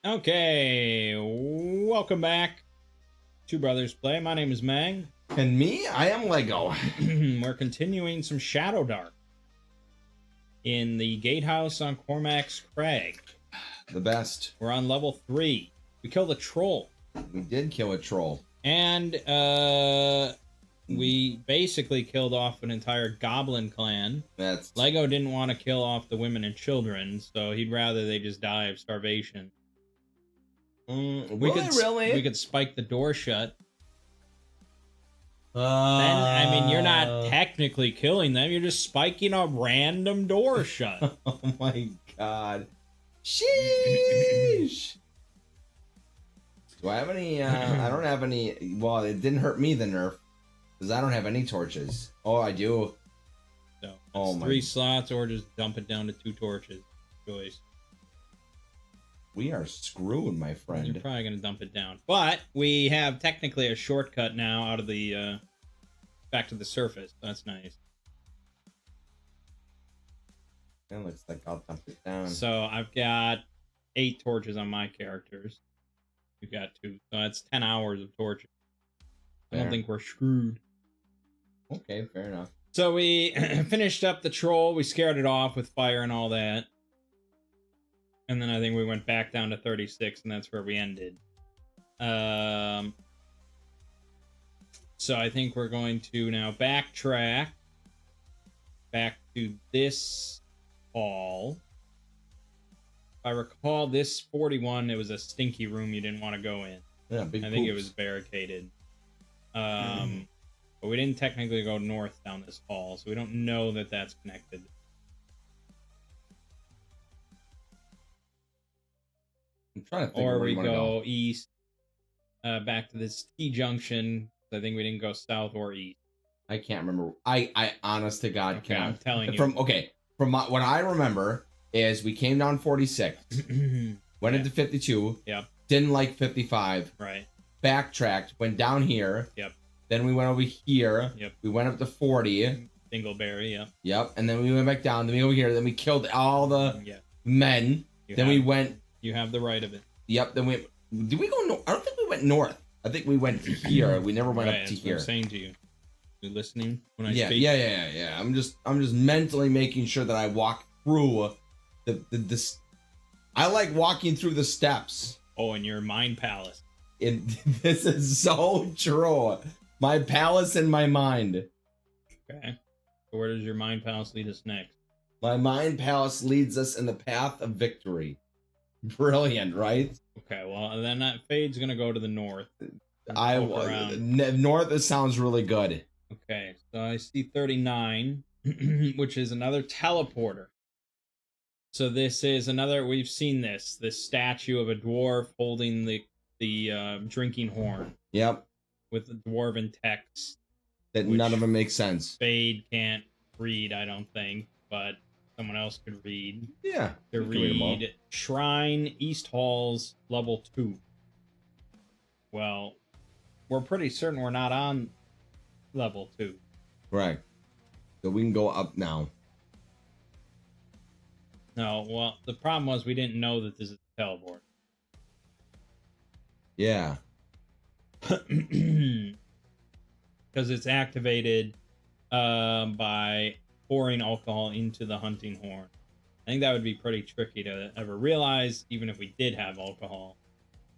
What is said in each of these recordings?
Okay, welcome back. Two Brothers Play. My name is Mang. And me, I am Lego. We're continuing some Shadowdark in the Gatehouse on Cormac's Crag. The best. We're on level 3. We killed a troll. We did kill a troll. And we basically killed off an entire goblin clan. That's Lego didn't want to kill off the women and children, so he'd rather they just die of starvation. We could spike the door shut. Then, I mean, you're not technically killing them. You're just spiking a random door shut. Oh my god. Sheesh. Do I have any, I don't have any, well, it didn't hurt me, the nerf, because I don't have any torches. Oh, I do. So, it's 3 slots, or just dump it down to 2 torches. Choice. We are screwed, my friend. You're probably going to dump it down. But we have technically a shortcut now out of the, back to the surface. That's nice. It looks like I'll dump it down. So I've got 8 torches on my characters. You've got 2. So that's 10 hours of torches. I don't think we're screwed. Okay, fair enough. So we finished up the troll. We scared it off with fire and all that. And then I think we went back down to 36, and that's where we ended. So I think we're going to now backtrack back to this hall. If I recall, this 41, it was a stinky room you didn't want to go in. Yeah, big I think it was barricaded. But we didn't technically go north down this hall, so we don't know that that's connected. I'm trying to think Or where we you wanna go east, back to this T-junction. I think we didn't go south or east. I can't remember. I honest to God Okay, can't. I'm telling you. From what I remember is we came down 46, went into 52. Yep. Didn't like 55. Right. Backtracked, went down here. Yep. Then we went over here. Yep. We went up to 40. Dingleberry, yep. Yep. And then we went back down. Then we over here. Then we killed all the men. We went. You have the right of it. Yep. Then we did we go north? I don't think we went north. I think we went to here. We never went up to here. What I'm saying to you. You listening when I speak? Yeah. I'm just mentally making sure that I walk through this. I like walking through the steps. Oh, in your mind palace. This is so true. My palace in my mind. Okay. So where does your mind palace lead us next? My mind palace leads us in the path of victory. Brilliant, right? Okay, well, then that fade's gonna go to the north. North, it sounds really good. Okay, so I see 39, which is another teleporter. So this is another, we've seen this statue of a dwarf holding the drinking horn. Yep. With the dwarven text. That none of them make sense. Fade can't read, I don't think, but someone else could read. Yeah. To read Shrine, East Halls, level 2. Well, we're pretty certain we're not on level 2. Right. So we can go up now. No, well, the problem was we didn't know that this is a teleport. Yeah. Because it's activated by pouring alcohol into the hunting horn. I think that would be pretty tricky to ever realize, even if we did have alcohol.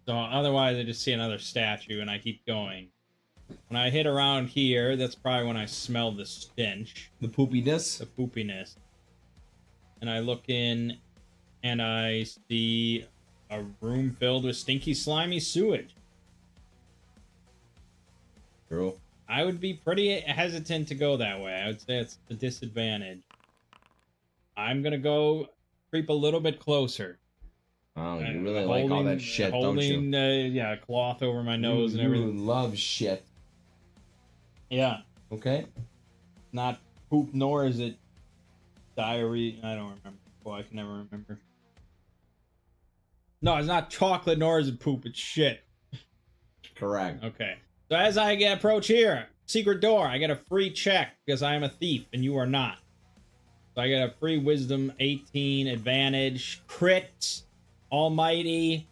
So otherwise, I just see another statue and I keep going. When I hit around here, that's probably when I smell the stench. The poopiness? The poopiness. And I look in and I see a room filled with stinky, slimy sewage. True. I would be pretty hesitant to go that way. I would say it's a disadvantage. I'm gonna go creep a little bit closer. Oh, you really like all that shit, don't you? Yeah, cloth over my nose and everything. You love shit. Yeah. Okay. Not poop, nor is it diarrhea. I don't remember. Well, I can never remember. No, it's not chocolate, nor is it poop. It's shit. Correct. Okay. So as I approach here, secret door, I get a free check because I am a thief and you are not. So I get a free wisdom 18 advantage, crit, almighty,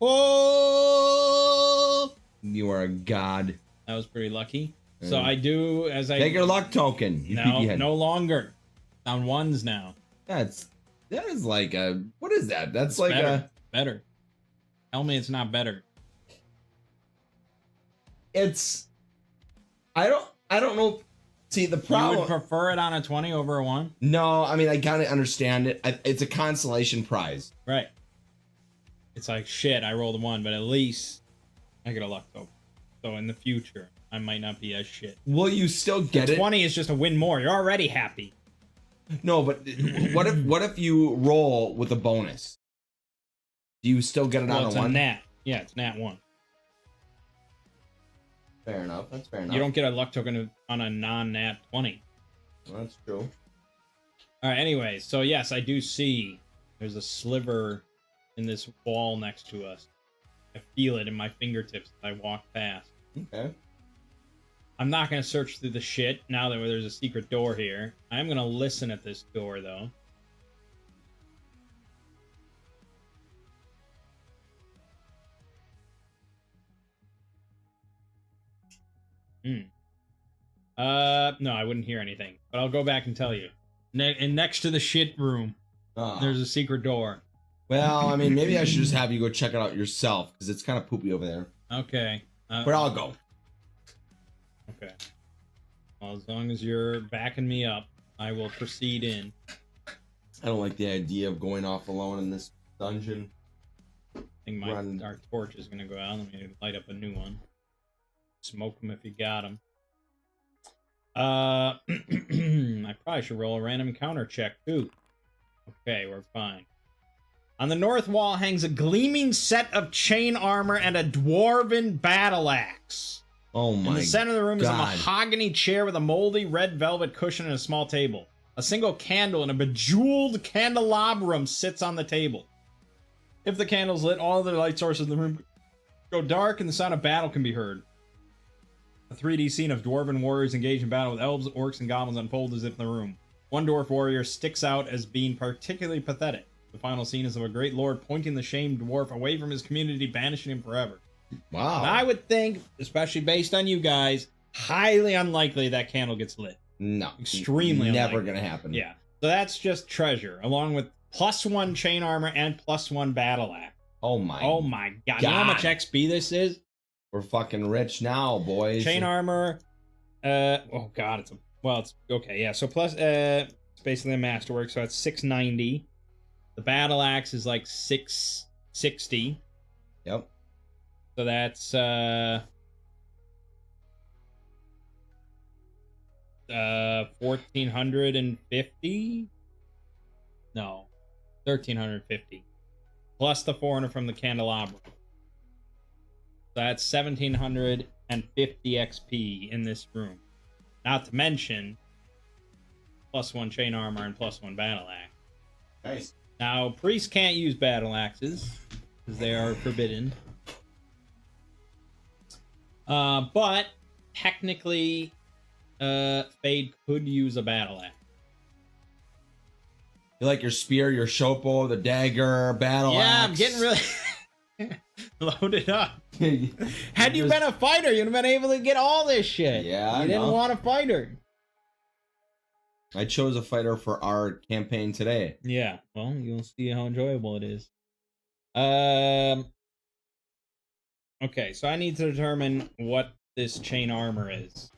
Oh, You are a god. that was pretty lucky. So I do as I take your luck token. You no, PPN. no longer on ones now. That is like a what is that? That's It's like better. Better. Tell me it's not better. it's. I don't know. See the problem. You would prefer it on a 20 over a 1? No, I mean I kind of understand it. It's a consolation prize. Right. It's like shit. I rolled a 1, but at least I get a luck token. So in the future, I might not be as shit. Will you still get it? 20 is just a win more. You're already happy. No, but what if you roll with a bonus? Do you still get it on It's a 1? nat. Yeah, it's nat 1. Fair enough. That's fair enough. You don't get a luck token on a non-nat 20. Well, that's true. All right. Anyway, so yes, I do see there's a sliver in this wall next to us. I feel it in my fingertips as I walk past. Okay. I'm not going to search through the shit now that there's a secret door here. I'm going to listen at this door, though. No, I wouldn't hear anything, but I'll go back and tell you. And next to the shit room, there's a secret door. Well, I mean, maybe I should just have you go check it out yourself because it's kind of poopy over there. Okay. But I'll go. Okay. Well, as long as you're backing me up, I will proceed in. I don't like the idea of going off alone in this dungeon. I think my dark torch is gonna go out. Let me light up a new one. Smoke them if you got them. I probably should roll a random encounter check too. Okay, we're fine. On the north wall hangs a gleaming set of chain armor and a dwarven battle axe. Oh my! In the center of the room is a God. mahogany chair with a moldy red velvet cushion and a small table. A single candle and a bejeweled candelabrum sits on the table. If the candle's lit, all the light sources in the room go dark and the sound of battle can be heard. A 3D scene of dwarven warriors engaged in battle with elves, orcs, and goblins unfolds as if in the room. One dwarf warrior sticks out as being particularly pathetic. The final scene is of a great lord pointing the shamed dwarf away from his community, banishing him forever. Wow. And I would think, especially based on you guys, highly unlikely that candle gets lit. No. Extremely never unlikely. gonna happen. Yeah. So that's just treasure, along with +1 chain armor and +1 battle axe. Oh my. Oh my god. You know how much XP this is? We're fucking rich now, boys. Chain armor. Oh god, it's okay. Yeah. So plus, it's basically a masterwork. So that's 690. The battle axe is like 660. Yep. So that's 1450. No, 1350 plus the 400 from the candelabra. So that's 1750 XP in this room. Not to mention +1 chain armor and +1 battle axe. Nice. Now priests can't use battle axes because they are forbidden. But technically, Fade could use a battle axe. You like your spear, your shopo, the dagger, battle axe. Yeah, I'm getting really loaded up. Had you just- been a fighter, you'd have been able to get all this shit. Yeah, you I didn't know. want a fighter. I chose a fighter for our campaign today. Yeah, well, you'll see how enjoyable it is. Okay, so I need to determine what this chain armor is.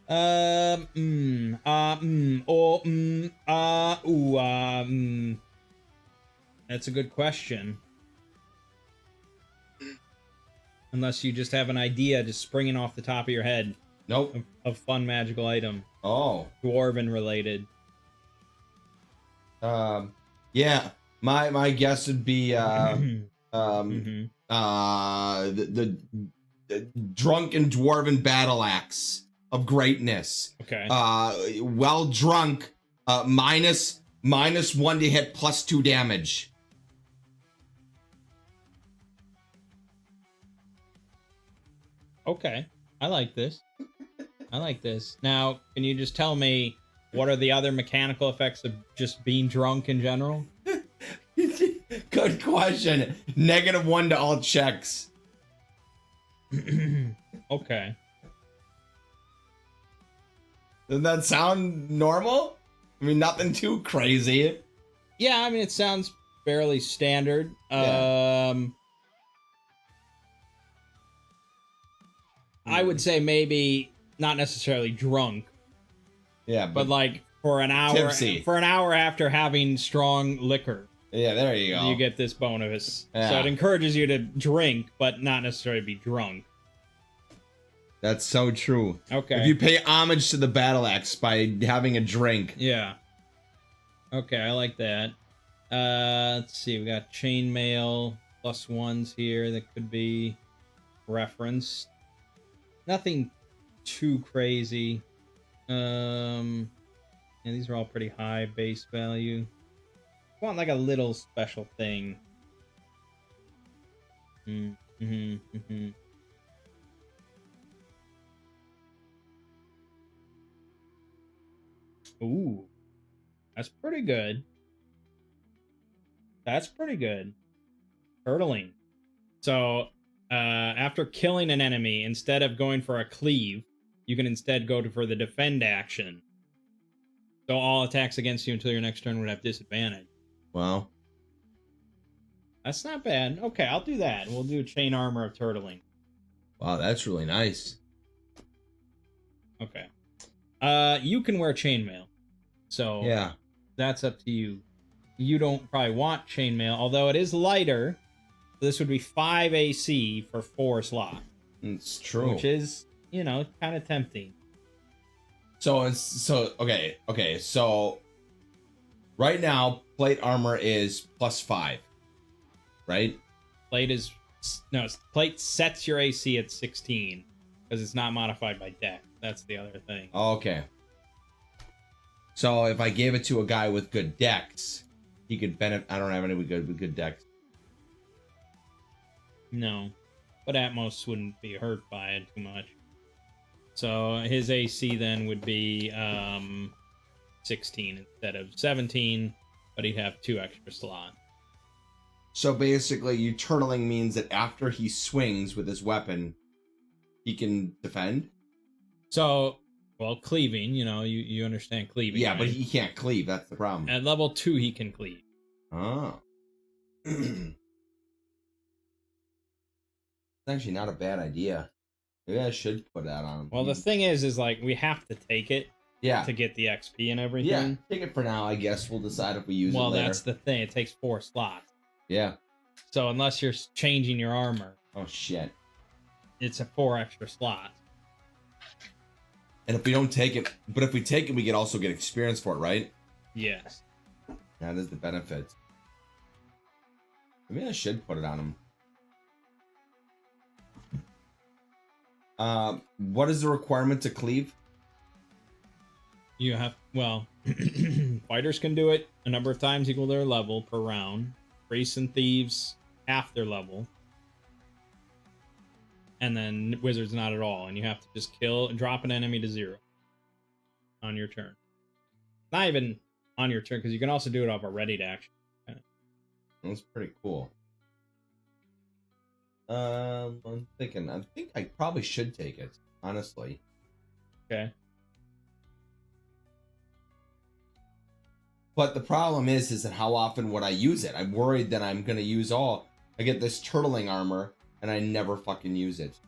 That's a good question. Unless you just have an idea just springing off the top of your head Nope. of fun magical item, Oh. dwarven related. Yeah. My guess would be Mhm. the drunken dwarven battle axe of greatness. Okay. Well drunk, minus 1 to hit, +2 damage. Okay. I like this. I like this. Now, can you just tell me what are the other mechanical effects of just being drunk in general? Good question. -1 to all checks. Okay. Doesn't that sound normal? I mean, nothing too crazy. Yeah, I mean, it sounds fairly standard. Yeah. I would say maybe not necessarily drunk, Yeah, but like for an hour, tipsy. for an hour after having strong liquor, Yeah, there you go. you get this bonus. Yeah. So it encourages you to drink, but not necessarily be drunk. That's so true. Okay. If you pay homage to the battle axe by having a drink. Yeah. Okay, I like that. Let's see. We got chainmail +1s here that could be referenced. Nothing too crazy. Yeah, these are all pretty high base value. I want like a little special thing. Ooh, that's pretty good. That's pretty good. Turtling. So, after killing an enemy, instead of going for a cleave, you can instead go for the defend action. So all attacks against you until your next turn would have disadvantage. Wow. That's not bad. Okay, I'll do that. We'll do chain armor of turtling. Wow, that's really nice. Okay. You can wear chainmail. So yeah, that's up to you. You don't probably want chainmail, although it is lighter. This would be 5 AC for 4 slots. It's true. Which is, kind of tempting. So okay. So right now, plate armor is +5, right? Plate sets your AC at 16 because it's not modified by deck. That's the other thing. Okay. So if I gave it to a guy with good decks, he could benefit. I don't have any with good decks. No, but Atmos wouldn't be hurt by it too much. So his AC then would be 16 instead of 17, but he'd have 2 extra slots. So basically, you turtling means that after he swings with his weapon, he can defend? So, well, cleaving, you understand cleaving. Yeah, right? but he can't cleave. That's the problem. At level 2, he can cleave. Oh. It's actually not a bad idea. Maybe I should put that on. Well, the thing is like, we have to take it to get the XP and everything. Yeah, take it for now, I guess. We'll decide if we use it later. Well, that's the thing. It takes 4 slots. Yeah. So unless you're changing your armor. Oh, shit. It's a 4 extra slots. And if we don't take it, but if we take it, we can also get experience for it, right? Yes. That is the benefit. Maybe I should put it on him. What is the requirement to cleave? You have, well, fighters can do it a number of times equal their level per round. Priests and thieves, half their level. And then wizards not at all. And you have to just drop an enemy to 0 on your turn. Not even on your turn, because you can also do it off a ready to action. That's pretty cool. I'm thinking, I think I probably should take it, honestly. Okay. But the problem is that how often would I use it? I'm worried that I'm going to use all... I get this turtling armor, and I never fucking use it.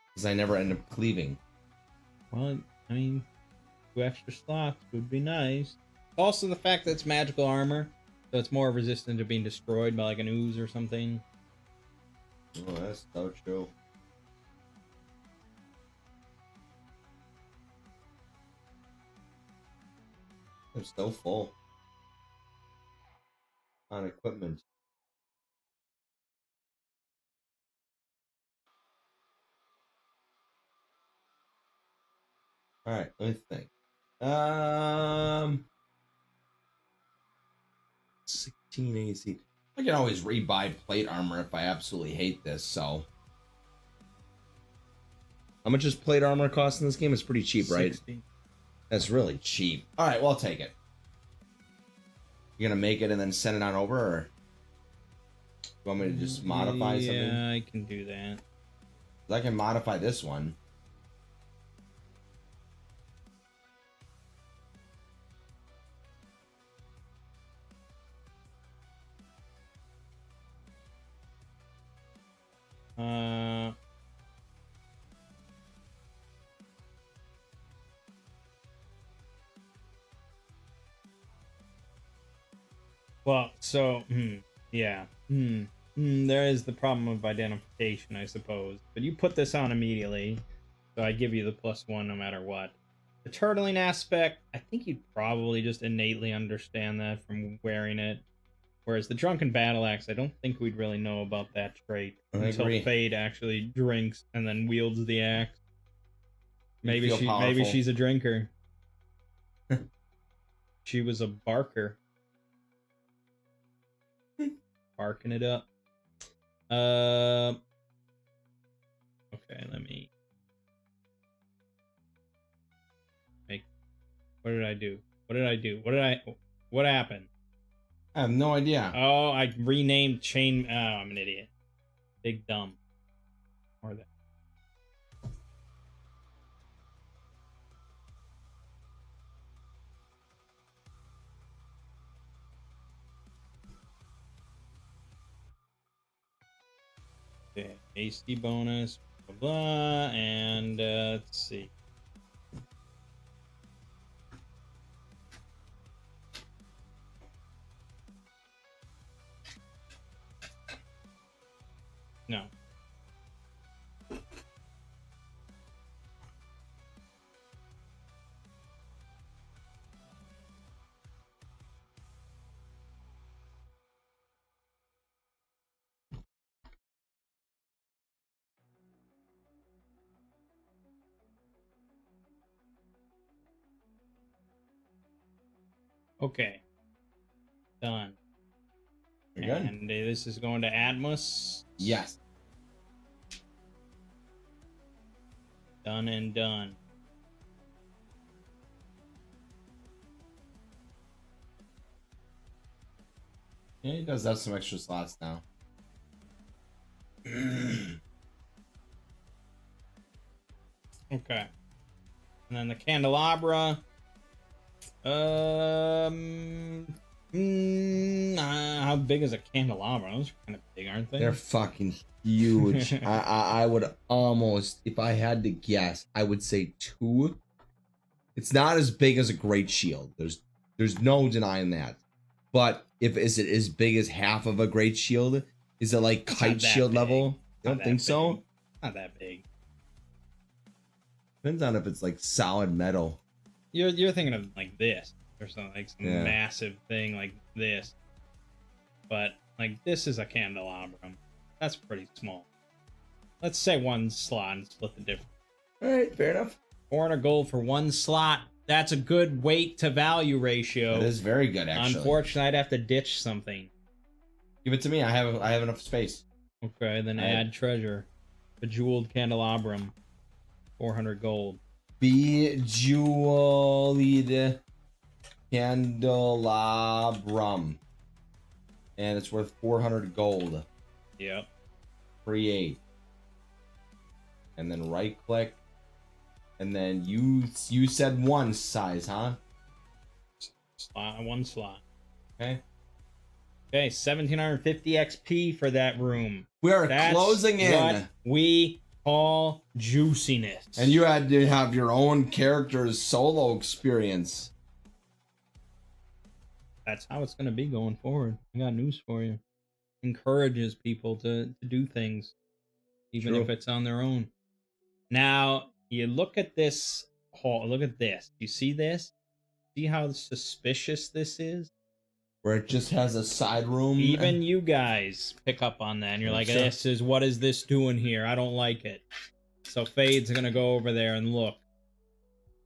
Because I never end up cleaving. Well, I mean, 2 extra slots would be nice. Also, the fact that it's magical armor, so it's more resistant to being destroyed by like an ooze or something. Oh, that's so true. I'm still full on equipment. All right, let me think. 16 AC. I can always rebuy plate armor if I absolutely hate this. So, how much does plate armor cost in this game? It's pretty cheap, right? 60. That's really cheap. All right, well, I'll take it. You gonna make it and then send it on over, or you want me to just modify something? Yeah, I can do that. 'Cause I can modify this one. Well, so, yeah. There is the problem of identification, I suppose. But you put this on immediately, so I give you the +1 no matter what. The turtling aspect, I think you'd probably just innately understand that from wearing it. Whereas the drunken battle axe, I don't think we'd really know about that trait until agree. Fade actually drinks and then wields the axe. You feel Maybe powerful. she's a drinker. She was a barker. Barking it up. Okay, let me make. What did I do? What happened? I have no idea. Oh, I renamed chain. Oh, I'm an idiot. Big dumb. Or that. Okay, AC bonus, blah, blah, and let's see. No. Okay. Done. You're good. And this is going to Atmos. Yes. Done and done. Yeah, he does have some extra slots now. Okay. And then the candelabra. How big is a candelabra? Those are kind of big, aren't they? They're fucking huge. I would almost, if I had to guess, I would say 2. It's not as big as a great shield. There's no denying that. But is it as big as half of a great shield? Is it like kite shield level? I don't think so. Not that big. Depends on if it's like solid metal. You're thinking of like this or something, like some massive thing like this. But like this is a candelabrum. That's pretty small. Let's say 1 slot and split the difference. All right, fair enough. 400 gold for 1 slot. That's a good weight to value ratio. It is very good, actually. Unfortunately, I'd have to ditch something. Give it to me. I have enough space. Okay, then add treasure. Bejeweled candelabrum. 400 gold. Bejeweled candelabrum. And it's worth 400 gold. Yep. Create. And then right click. And then you said 1 size, huh? Slot, 1 slot. Okay. Okay, 1750 XP for that room. We are That's closing in. What we call juiciness. And you had to have your own character's solo experience. That's how it's going to be going forward. I got news for you. Encourages people to do things, even True. if it's on their own. Now, you look at this hall. Look at this. You see this? See how suspicious this is? Where it just has a side room. Even you guys pick up on that. And you're like, Sure. what is this doing here? I don't like it. So Fade's going to go over there and look.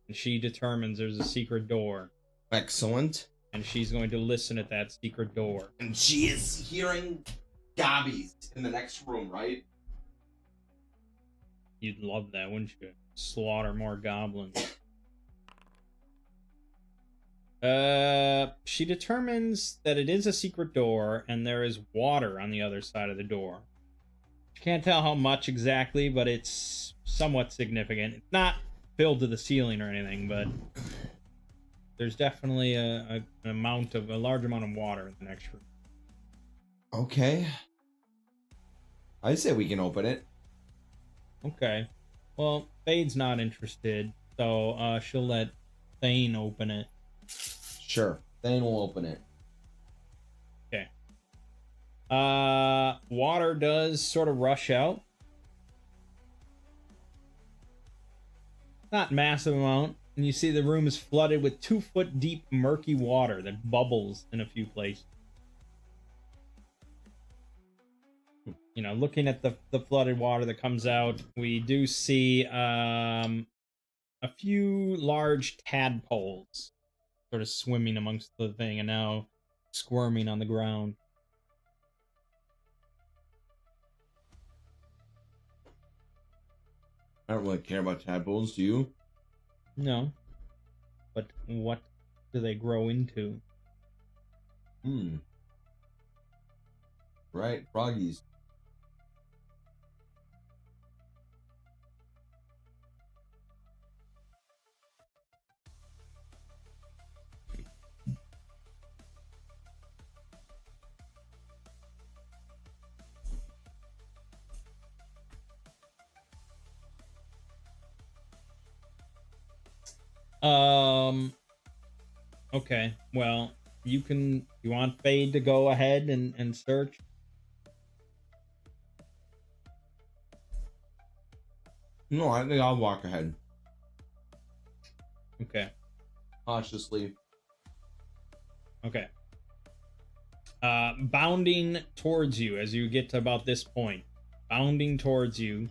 And she determines there's a secret door. Excellent. And she's going to listen at that secret door. And she is hearing gobbies in the next room, right? You'd love that, wouldn't you? Slaughter more goblins. she determines that it is a secret door and there is water on the other side of the door. She can't tell how much exactly, but it's somewhat significant. It's not filled to the ceiling or anything, but there's definitely a large amount of water in the next room. Okay. I say we can open it. Okay. Well, Fade's not interested, so she'll let Thane open it. Sure. Thane will open it. Okay. Water does sort of rush out. Not massive amount. And you see the room is flooded with 2-foot deep murky water that bubbles in a few places. You know, looking at the flooded water that comes out, we do see a few large tadpoles sort of swimming amongst the thing and now squirming on the ground. I don't really care about tadpoles, do you? No. But what do they grow into? Right, froggies. Okay, well, you want Fade to go ahead and search? No, I think I'll walk ahead. Okay. Cautiously. Okay. Bounding towards you as you get to about this point. Bounding towards you.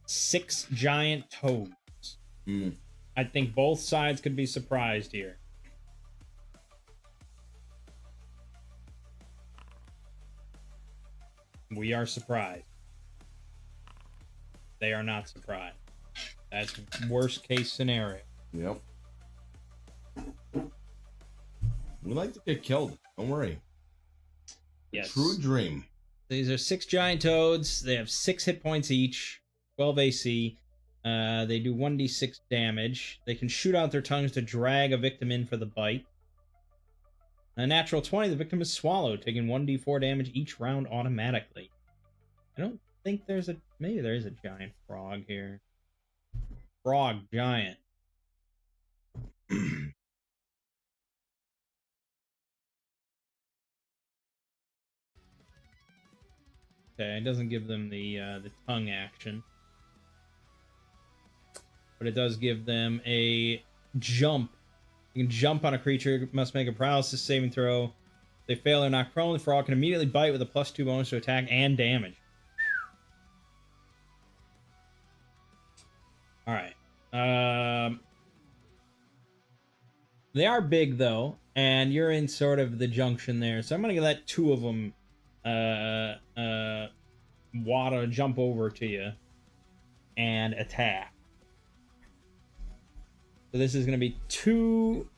6 giant toads. I think both sides could be surprised here. We are surprised. They are not surprised. That's worst case scenario. Yep. We like to get killed. Don't worry. Yes. True dream. These are 6 giant toads. They have 6 hit points each. 12 AC. They do 1d6 damage. They can shoot out their tongues to drag a victim in for the bite. A natural 20, the victim is swallowed, taking 1d4 damage each round automatically. I don't think there's maybe there is a giant frog here. Frog giant. Okay, it doesn't give them the tongue action. But it does give them a jump. You can jump on a creature, must make a paralysis saving throw. If they fail or knock prone, the frog can immediately bite with a +2 bonus to attack and damage. Alright. They are big, though, and you're in sort of the junction there. So I'm going to let 2 of them water jump over to you and attack. So this is going to be 2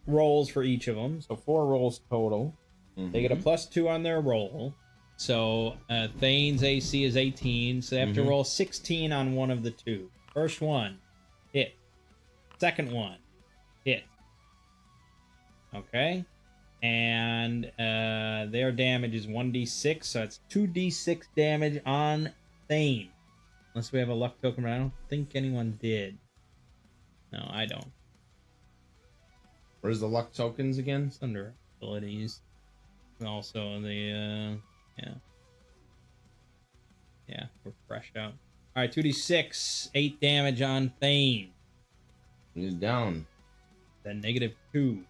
rolls for each of them. So 4 rolls total. They get a +2 on their roll. So Thane's AC is 18. So they have to roll 16 on one of the 2. First one, hit. Second one, hit. Okay. And their damage is 1d6. So that's 2d6 damage on Thane. Unless we have a luck token, but I don't think anyone did. No, I don't. Where's the luck tokens again? It's under abilities. And also the, yeah, we're fresh out. Alright, 2d6, 8 damage on Thane. He's down. Then -2.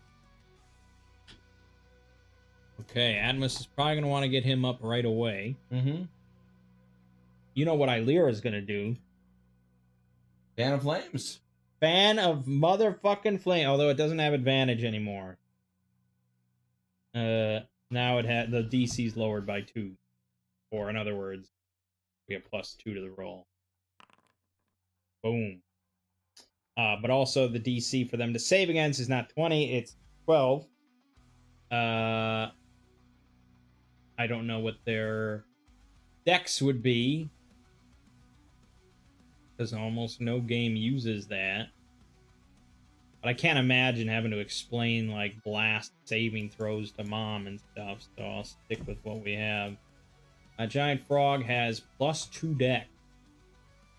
Okay, Admus is probably going to want to get him up right away. You know what Illyra is going to do. Fan of Flames. Fan of motherfucking flame. Although it doesn't have advantage anymore. Now it had the DC's lowered by 2. Or in other words, we have +2 to the roll. Boom. But also the DC for them to save against is not 20, it's 12. I don't know what their dex would be, because almost no game uses that. But I can't imagine having to explain, like, blast saving throws to mom and stuff, so I'll stick with what we have. A giant frog has +2 dex.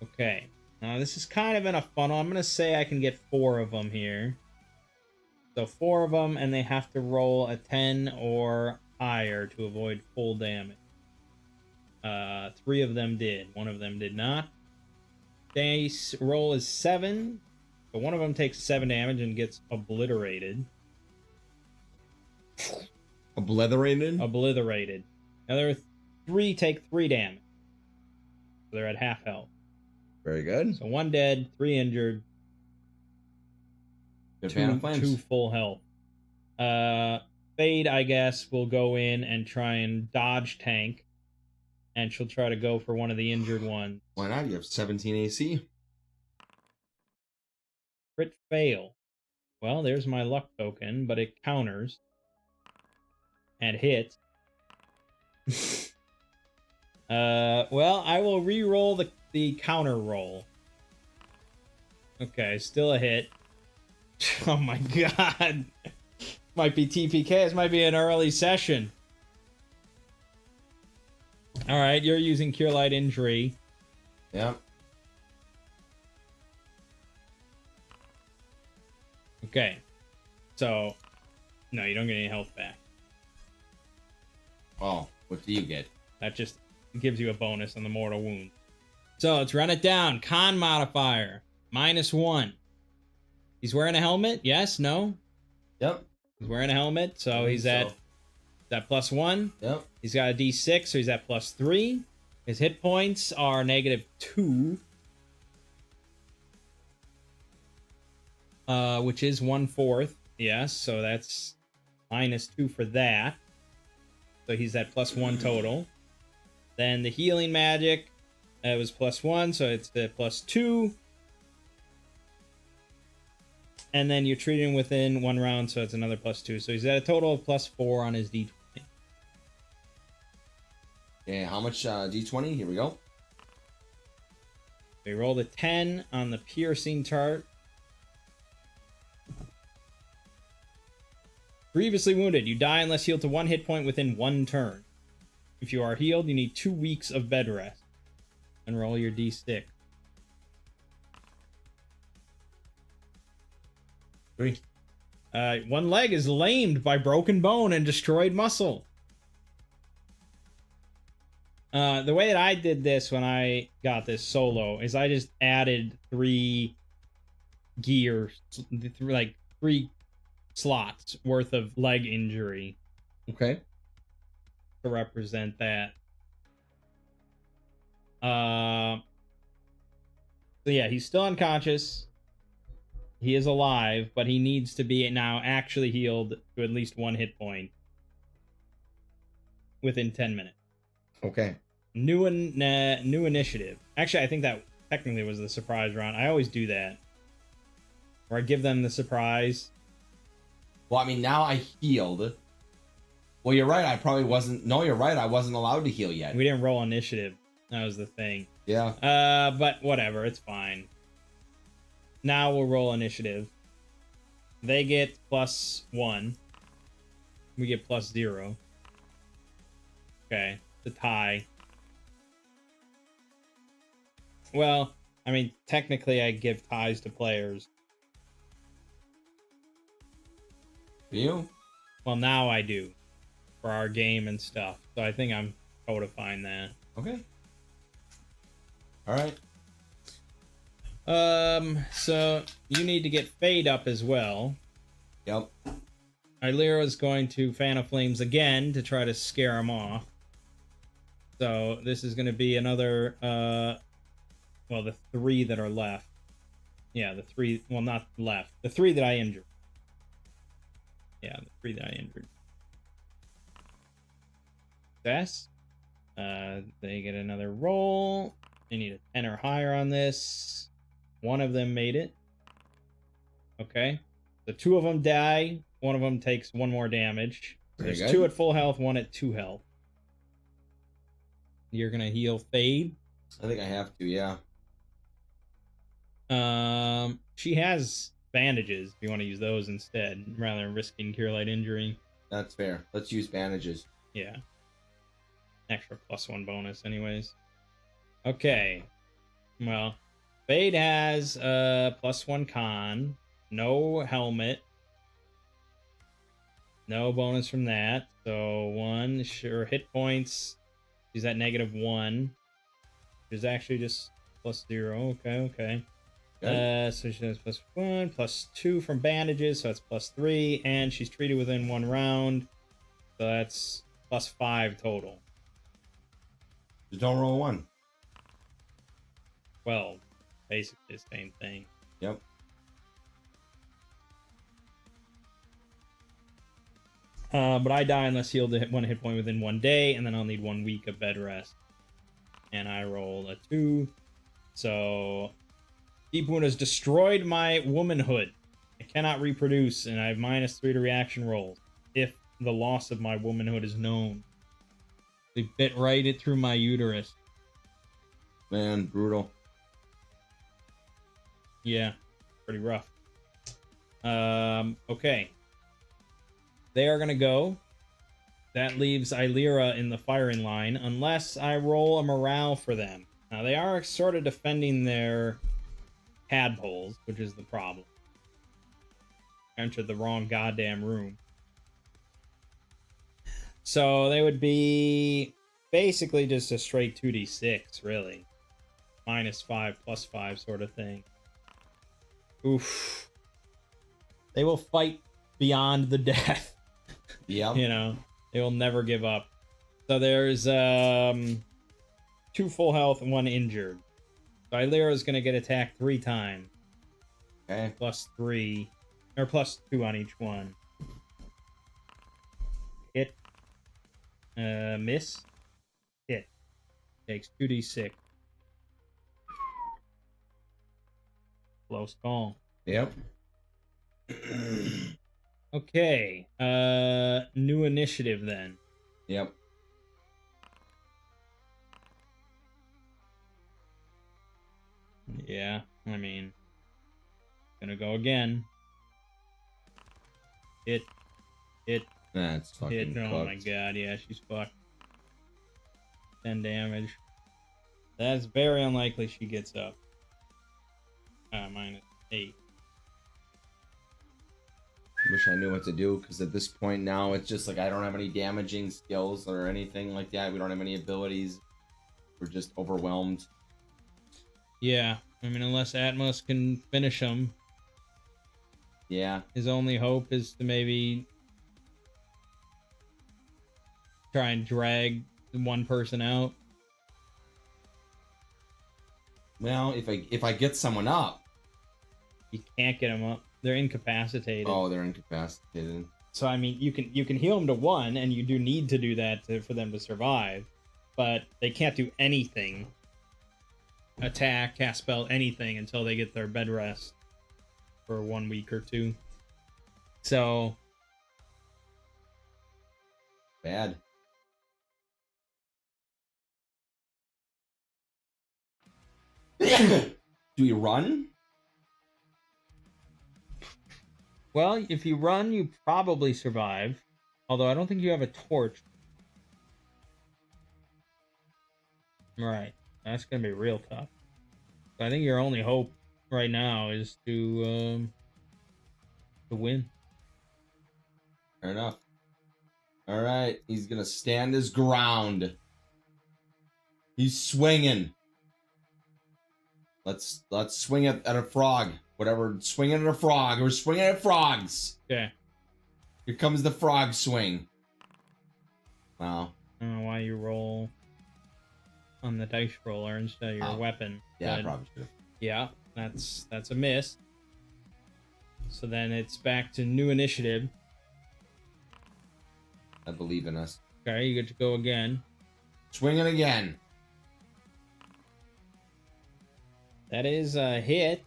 Okay. Now, this is kind of in a funnel. I'm going to say I can get 4 of them here. So 4 of them, and they have to roll a 10 or higher to avoid full damage. 3 of them did. 1 of them did not. Base roll is 7. But one of them takes 7 damage and gets obliterated. Obliterated? Obliterated. Now there are 3 take 3 damage. So they're at half health. Very good. So 1 dead, 3 injured. Good fan of flames. 2 full health. Fade, I guess, will go in and try and dodge tank. And she'll try to go for one of the injured ones. Why not? You have 17 AC. Crit fail. Well, there's my luck token, but it counters. And hits. Well, I will re-roll the counter roll. Okay, still a hit. Oh my god. Might be TPK. This might be an early session. Alright, you're using Cure Light Injury. Yep. Okay. So, no, you don't get any health back. Oh, what do you get? That just gives you a bonus on the mortal wound. So, let's run it down. Con modifier. -1. He's wearing a helmet? Yes? No? Yep. He's wearing a helmet, so he's at that +1. Yep. He's got a D6, so he's at +3. His hit points are -2. Which is 1/4. Yes, so that's -2 for that. So he's at +1 total. Then the healing magic was +1, so it's the +2. And then you're treating within 1 round, so it's another +2. So he's at a total of +4 on his D20. Yeah, how much D20? Here we go. We rolled a 10 on the piercing chart. Previously wounded. You die unless healed to 1 hit point within 1 turn. If you are healed, you need 2 weeks of bed rest. And roll your D6. 3. 1 leg is lamed by broken bone and destroyed muscle. The way that I did this when I got this solo is I just added 3 gears, like 3 slots worth of leg injury. Okay. To represent that. So yeah, he's still unconscious. He is alive, but he needs to be now actually healed to at least 1 hit point within 10 minutes. Okay. New initiative. Actually, I think that technically was the surprise round. I always do that, where I give them the surprise. Well, I mean, now I healed. Well, you're right. I probably wasn't. No, you're right. I wasn't allowed to heal yet. We didn't roll initiative. That was the thing. Yeah. But whatever. It's fine. Now we'll roll initiative. They get +1. We get +0. Okay. The tie. Well, I mean, technically I give ties to players. For you? Well, now I do. For our game and stuff. So I think I'm codifying that. Okay. All right. So you need to get Fade up as well. Yep. Illyra's going to Fan of Flames again to try to scare him off. So this is going to be another, well, the 3 that are left. Yeah, the 3, well, not left. The 3 that I injured. Yeah, the 3 that I injured. Success. They get another roll. They need a 10 or higher on this. 1 of them made it. Okay. So 2 of them die. one of them takes 1 more damage. Very There's good. 2 at full health, 1 at 2 health. You're gonna heal Fade. I think I have to, yeah. She has bandages if you want to use those instead, rather than risking Cure Light Injury. That's fair. Let's use bandages. Yeah. Extra +1 bonus, anyways. Okay. Well, Fade has +1 con, no helmet, no bonus from that. So 1, sure, hit points. She's at -1. Which is actually just +0. Okay. Good. So she has +1, +2 from bandages, so that's +3, and she's treated within 1 round, so that's +5 total. Just don't roll a 1. 12, basically the same thing. Yep. But I die unless healed to hit 1 hit point within 1 day, and then I'll need 1 week of bed rest. And I roll a 2, so Deep Wound has destroyed my womanhood. I cannot reproduce, and I have -3 to reaction rolls if the loss of my womanhood is known. They bit right it through my uterus. Man, brutal. Yeah, pretty rough. Okay. They are gonna go. That leaves Illyra in the firing line, unless I roll a morale for them. Now, they are sort of defending their tadpoles, which is the problem. Entered the wrong goddamn room. So they would be basically just a straight 2d6, really. -5, +5 sort of thing. Oof. They will fight beyond the death. Yep. You know, they will never give up. So there's 2 full health and 1 injured. So Illyra is going to get attacked 3 times. Okay. +3, or +2 on each one. Hit. Miss. Hit. Takes 2d6. Close call. Yep. Okay. New initiative then. Yep. Yeah, I mean, gonna go again. Hit. That's fucking Hit. Oh cooked. my god, yeah, she's fucked. 10 damage. That's very unlikely she gets up. -8. Wish I knew what to do, because at this point now it's just like I don't have any damaging skills or anything like that. We don't have any abilities. We're just overwhelmed. Yeah, I mean, unless Atmos can finish him, Yeah. his only hope is to maybe try and drag one person out. Well, if I get someone up. You can't get them up. They're incapacitated. Oh, they're incapacitated. So I mean, you can heal them to 1, and you do need to do that for them to survive, but they can't do anything. Attack, cast spell, anything until they get their bed rest for 1 week or 2. So Bad. Do we run? well, if you run, you probably survive. Although I don't think you have a torch. Right. That's gonna be real tough. I think your only hope right now is to win. Fair enough. All right, he's gonna stand his ground. He's swinging. Let's swing at a frog. Whatever, swinging at a frog. We're swinging at frogs. Okay. Here comes the frog swing. Wow. I don't know why you roll on the dice roller instead of your weapon. Yeah, but I probably should have. yeah, that's a miss. So then it's back to new initiative. I believe in us. Okay, you get to go again. Swinging again. That is a hit.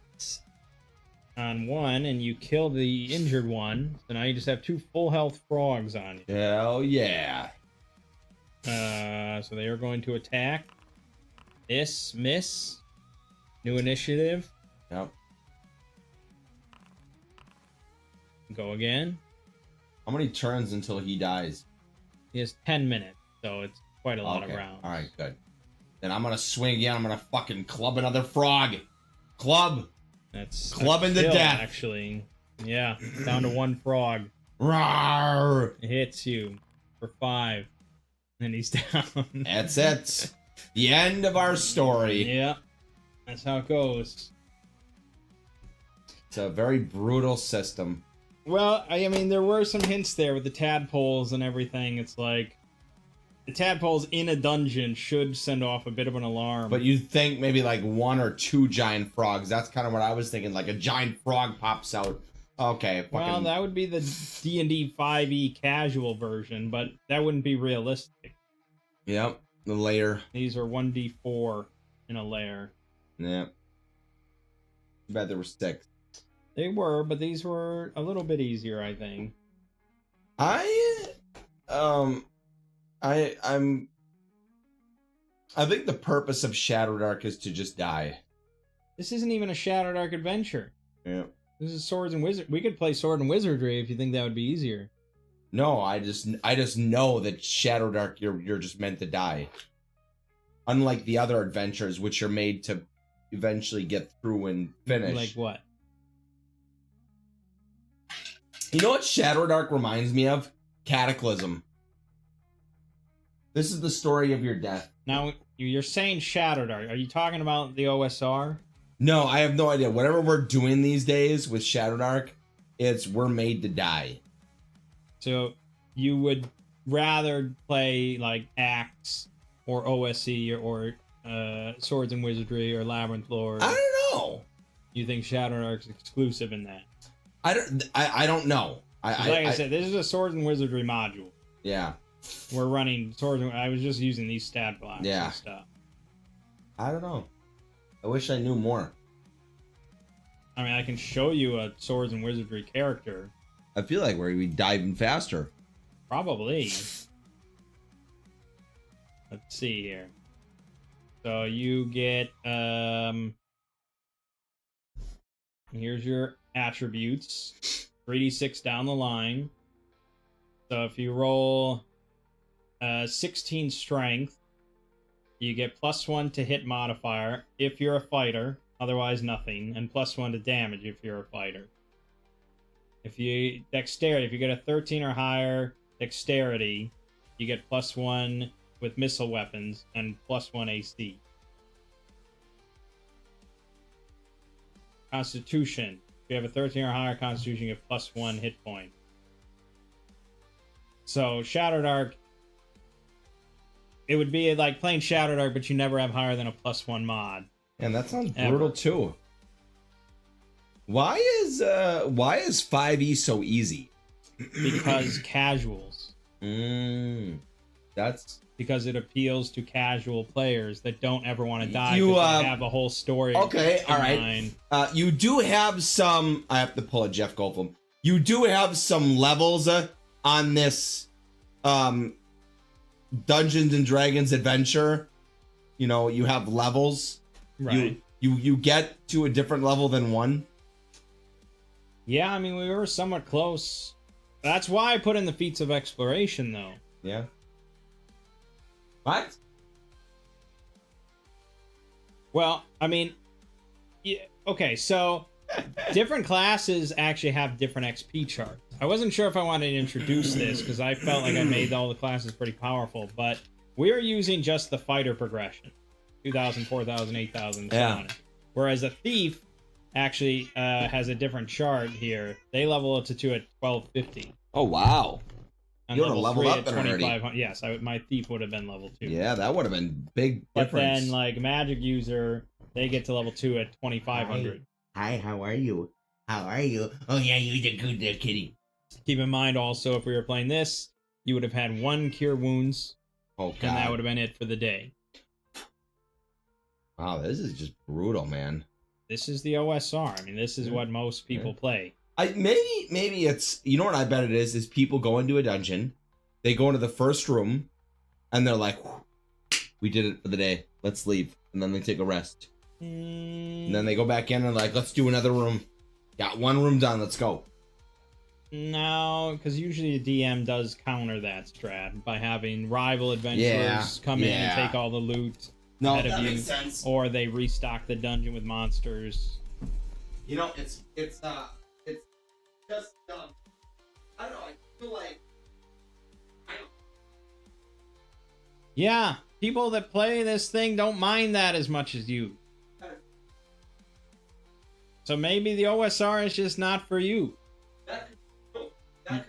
on one, and you kill the injured one. So now you just have 2 full health frogs on you. Hell yeah. So they are going to attack. This miss. New initiative. Yep. Go again. How many turns until he dies? He has 10 minutes, so it's quite a lot of Okay. rounds. All right, good. Then I'm gonna swing again. I'm gonna fucking club another frog. Club. That's Clubbing to kill, death. Actually, yeah, down to 1 frog. Rawr. It hits you for 5, and he's down. That's it. The end of our story. Yeah, that's how it goes. It's a very brutal system. Well, I mean, there were some hints there with the tadpoles and everything. It's like the tadpoles in a dungeon should send off a bit of an alarm. But you'd think maybe like 1 or 2 giant frogs. That's kind of what I was thinking. Like a giant frog pops out. Okay. Fucking... Well, that would be the D&D 5e casual version, but that wouldn't be realistic. Yep. The layer. These are 1d4 in a layer. Yep. Too bad there were 6. They were, but these were a little bit easier, I think. I think the purpose of Shadowdark is to just die. This isn't even a Shadowdark adventure. Yeah. This is Swords and Wizard. We could play Sword and Wizardry if you think that would be easier. No, I just know that Shadowdark you're just meant to die. Unlike the other adventures, which are made to eventually get through and finish. Like what? You know what Shadowdark reminds me of? Cataclysm. This is the story of your death. Now, you're saying Shadowdark. Are you talking about the OSR? No, I have no idea. Whatever we're doing these days with Shadowdark, we're made to die. So you would rather play like Axe or OSE or Swords and Wizardry or Labyrinth Lord? I don't know. You think Shadowdark's exclusive in that? I don't know. I said, this is a Swords and Wizardry module. Yeah. We're running Swords and I was just using these stat blocks and stuff. I don't know. I wish I knew more. I mean, I can show you a Swords and Wizardry character. I feel like we're diving faster. Probably. Let's see here. So you get here's your attributes. 3d6 down the line. So if you roll 16 strength, you get +1 to hit modifier if you're a fighter, otherwise nothing, and +1 to damage if you're a fighter. If you dexterity, if you get a 13 or higher dexterity, you get +1 with missile weapons and +1 AC. Constitution. If you have a 13 or higher constitution, you get +1 hit point. So Shadowdark, it would be like playing Shadowdark, but you never have higher than a +1 mod. And that sounds brutal too. Why is 5e so easy? Because casuals. That's because it appeals to casual players that don't ever want to die. You they have a whole story. Okay, all right. Mind. You do have some. I have to pull a Jeff Goldblum. You do have some levels on this Dungeons and Dragons adventure. You know, you have levels. Right. You get to a different level than 1. Yeah, I mean, we were somewhat close. That's why I put in the feats of exploration, though. Yeah. What? Well, I mean, yeah, okay, so different classes actually have different XP charts. I wasn't sure if I wanted to introduce this because I felt like I made all the classes pretty powerful, but we're using just the fighter progression. 2,000, 4,000, 8,000, so on. Whereas a thief actually has a different chart here. They level up to 2 at 1250. Oh, wow. And You would have level leveled 3 up at already. 2,500. Yes, my thief would have been level 2. Yeah, that would have been big But difference. then, like, magic user, they get to level 2 at 2,500. Hi, how are you? How are you? Oh, yeah, you're the good kitty. Keep in mind, also, if we were playing this, you would have had 1 cure wounds, Oh, God. and that would have been it for the day. Wow, this is just brutal, man. this is the OSR. I mean, this is what most people play. Maybe it's, you know what I bet it is people go into a dungeon, they go into the first room, and they're like, we did it for the day, let's leave, and then they take a rest. And then they go back in and like, let's do another room. Got one room done, let's go. No, because usually the DM does counter that strat by having rival adventurers come in and take all the loot ahead of you, makes sense. Or they restock the dungeon with monsters. You know, it's just dumb. I don't know. I feel like yeah, people that play this thing don't mind that as much as you. So maybe the OSR is just not for you. That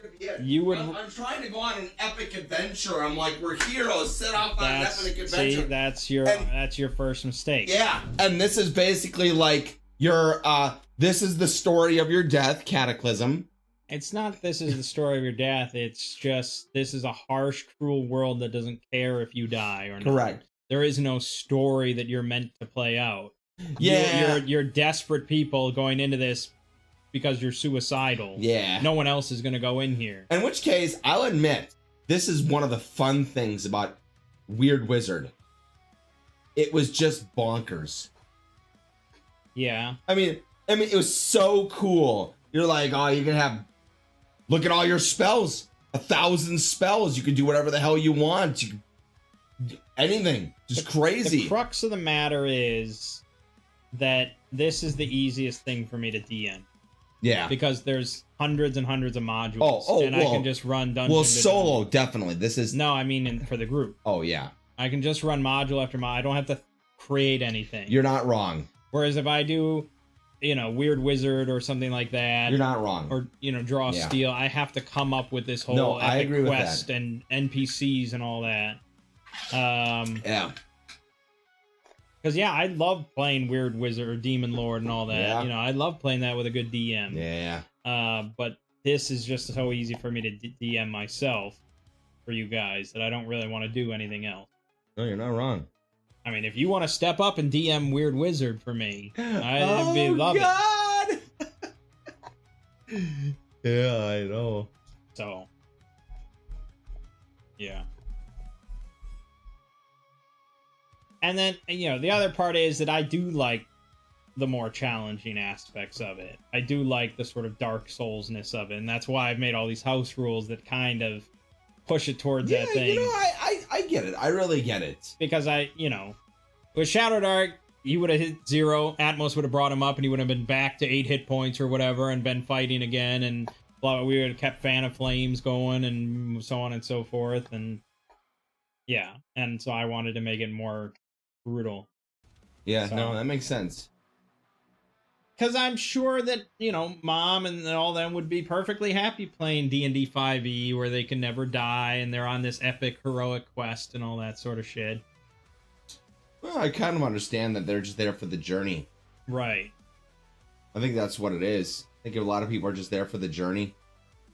could be it. You would. I'm trying to go on an epic adventure. I'm like, we're heroes. Set off on an epic adventure. See, that's your first mistake. Yeah, and this is basically like your this is the story of your death, Cataclysm. It's not this is the story of your death. It's just this is a harsh, cruel world that doesn't care if you die or not. Correct. There is no story that you're meant to play out. Yeah, you're desperate people going into this because you're suicidal. Yeah. No one else is going to go in here. In which case, I'll admit, this is one of the fun things about Weird Wizard. It was just bonkers. Yeah. I mean, it was so cool. You're like, oh, you can have, look at all your spells. 1,000 spells. You can do whatever the hell you want. You can, anything. Just crazy. The crux of the matter is that this is the easiest thing for me to DM. Yeah. Because there's hundreds and hundreds of modules. And I can just run dungeon. Well, solo, definitely. This is... No, I mean for the group. Oh, yeah. I can just run module after module. I don't have to create anything. You're not wrong. Whereas if I do, Weird Wizard or something like that. You're not wrong. Or, Draw Steel, I have to come up with this whole epic quest and NPCs and all that. Yeah. Because, I love playing Weird Wizard or Demon Lord and all that. Yeah. I love playing that with a good DM. Yeah. But this is just so easy for me to DM myself for you guys that I don't really want to do anything else. No, you're not wrong. I mean, if you want to step up and DM Weird Wizard for me, I'd love it. Yeah, I know. So, yeah. And then, the other part is that I do like the more challenging aspects of it. I do like the sort of Dark Souls-ness of it, and that's why I've made all these house rules that kind of push it towards that thing. I get it. I really get it. Because with Shadowdark, he would have hit 0, Atmos would have brought him up, and he would have been back to 8 hit points or whatever, and been fighting again, and blah, we would have kept Fan of Flames going, and so on and so forth, and yeah. And so I wanted to make it more brutal. Yeah, no, that makes sense. Because I'm sure that, Mom and all them would be perfectly happy playing D&D 5e, where they can never die, and they're on this epic, heroic quest and all that sort of shit. Well, I kind of understand that they're just there for the journey. Right. I think that's what it is. I think a lot of people are just there for the journey.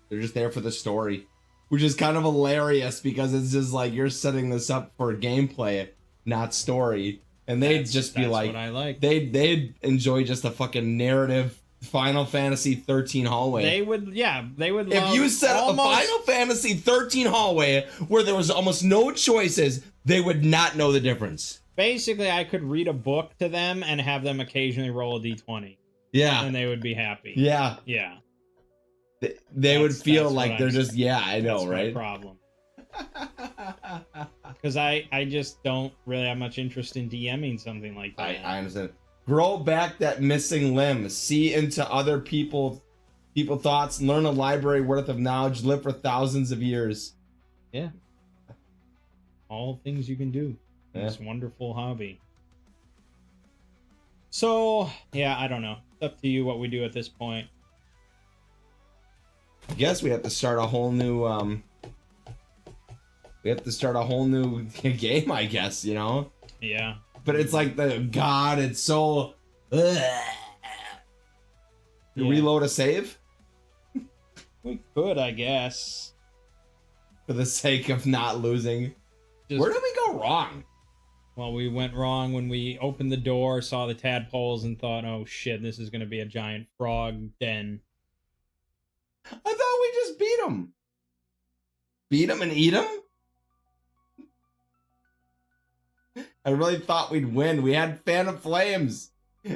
They're just there for the story. Which is kind of hilarious, because it's just like, you're setting this up for gameplay, not story. And they'd just be like, what I like. They'd enjoy just a fucking narrative Final Fantasy 13 hallway. They would love. If you set up a Final Fantasy 13 hallway where there was almost no choices, they would not know the difference. Basically, I could read a book to them and have them occasionally roll a d20. Yeah. And they would be happy. Yeah. Yeah. They would feel like they're just, I know, that's right? My problem. Because I just don't really have much interest in DMing something like that. I understand. Grow back that missing limb. See into other people thoughts. Learn a library worth of knowledge. Live for thousands of years. Yeah. All things you can do. Yeah. This wonderful hobby. So, I don't know. It's up to you what we do at this point. I guess we have to start a whole new game, I guess, Yeah. But it's like it's so reload a save We could, I guess. for the sake of not losing. Just, Where did we go wrong? Well, we went wrong when we opened the door, saw the tadpoles, and thought, oh shit, this is going to be a giant frog den. I thought we just beat him. Beat him and eat him? I really thought we'd win. We had Fan of Flames.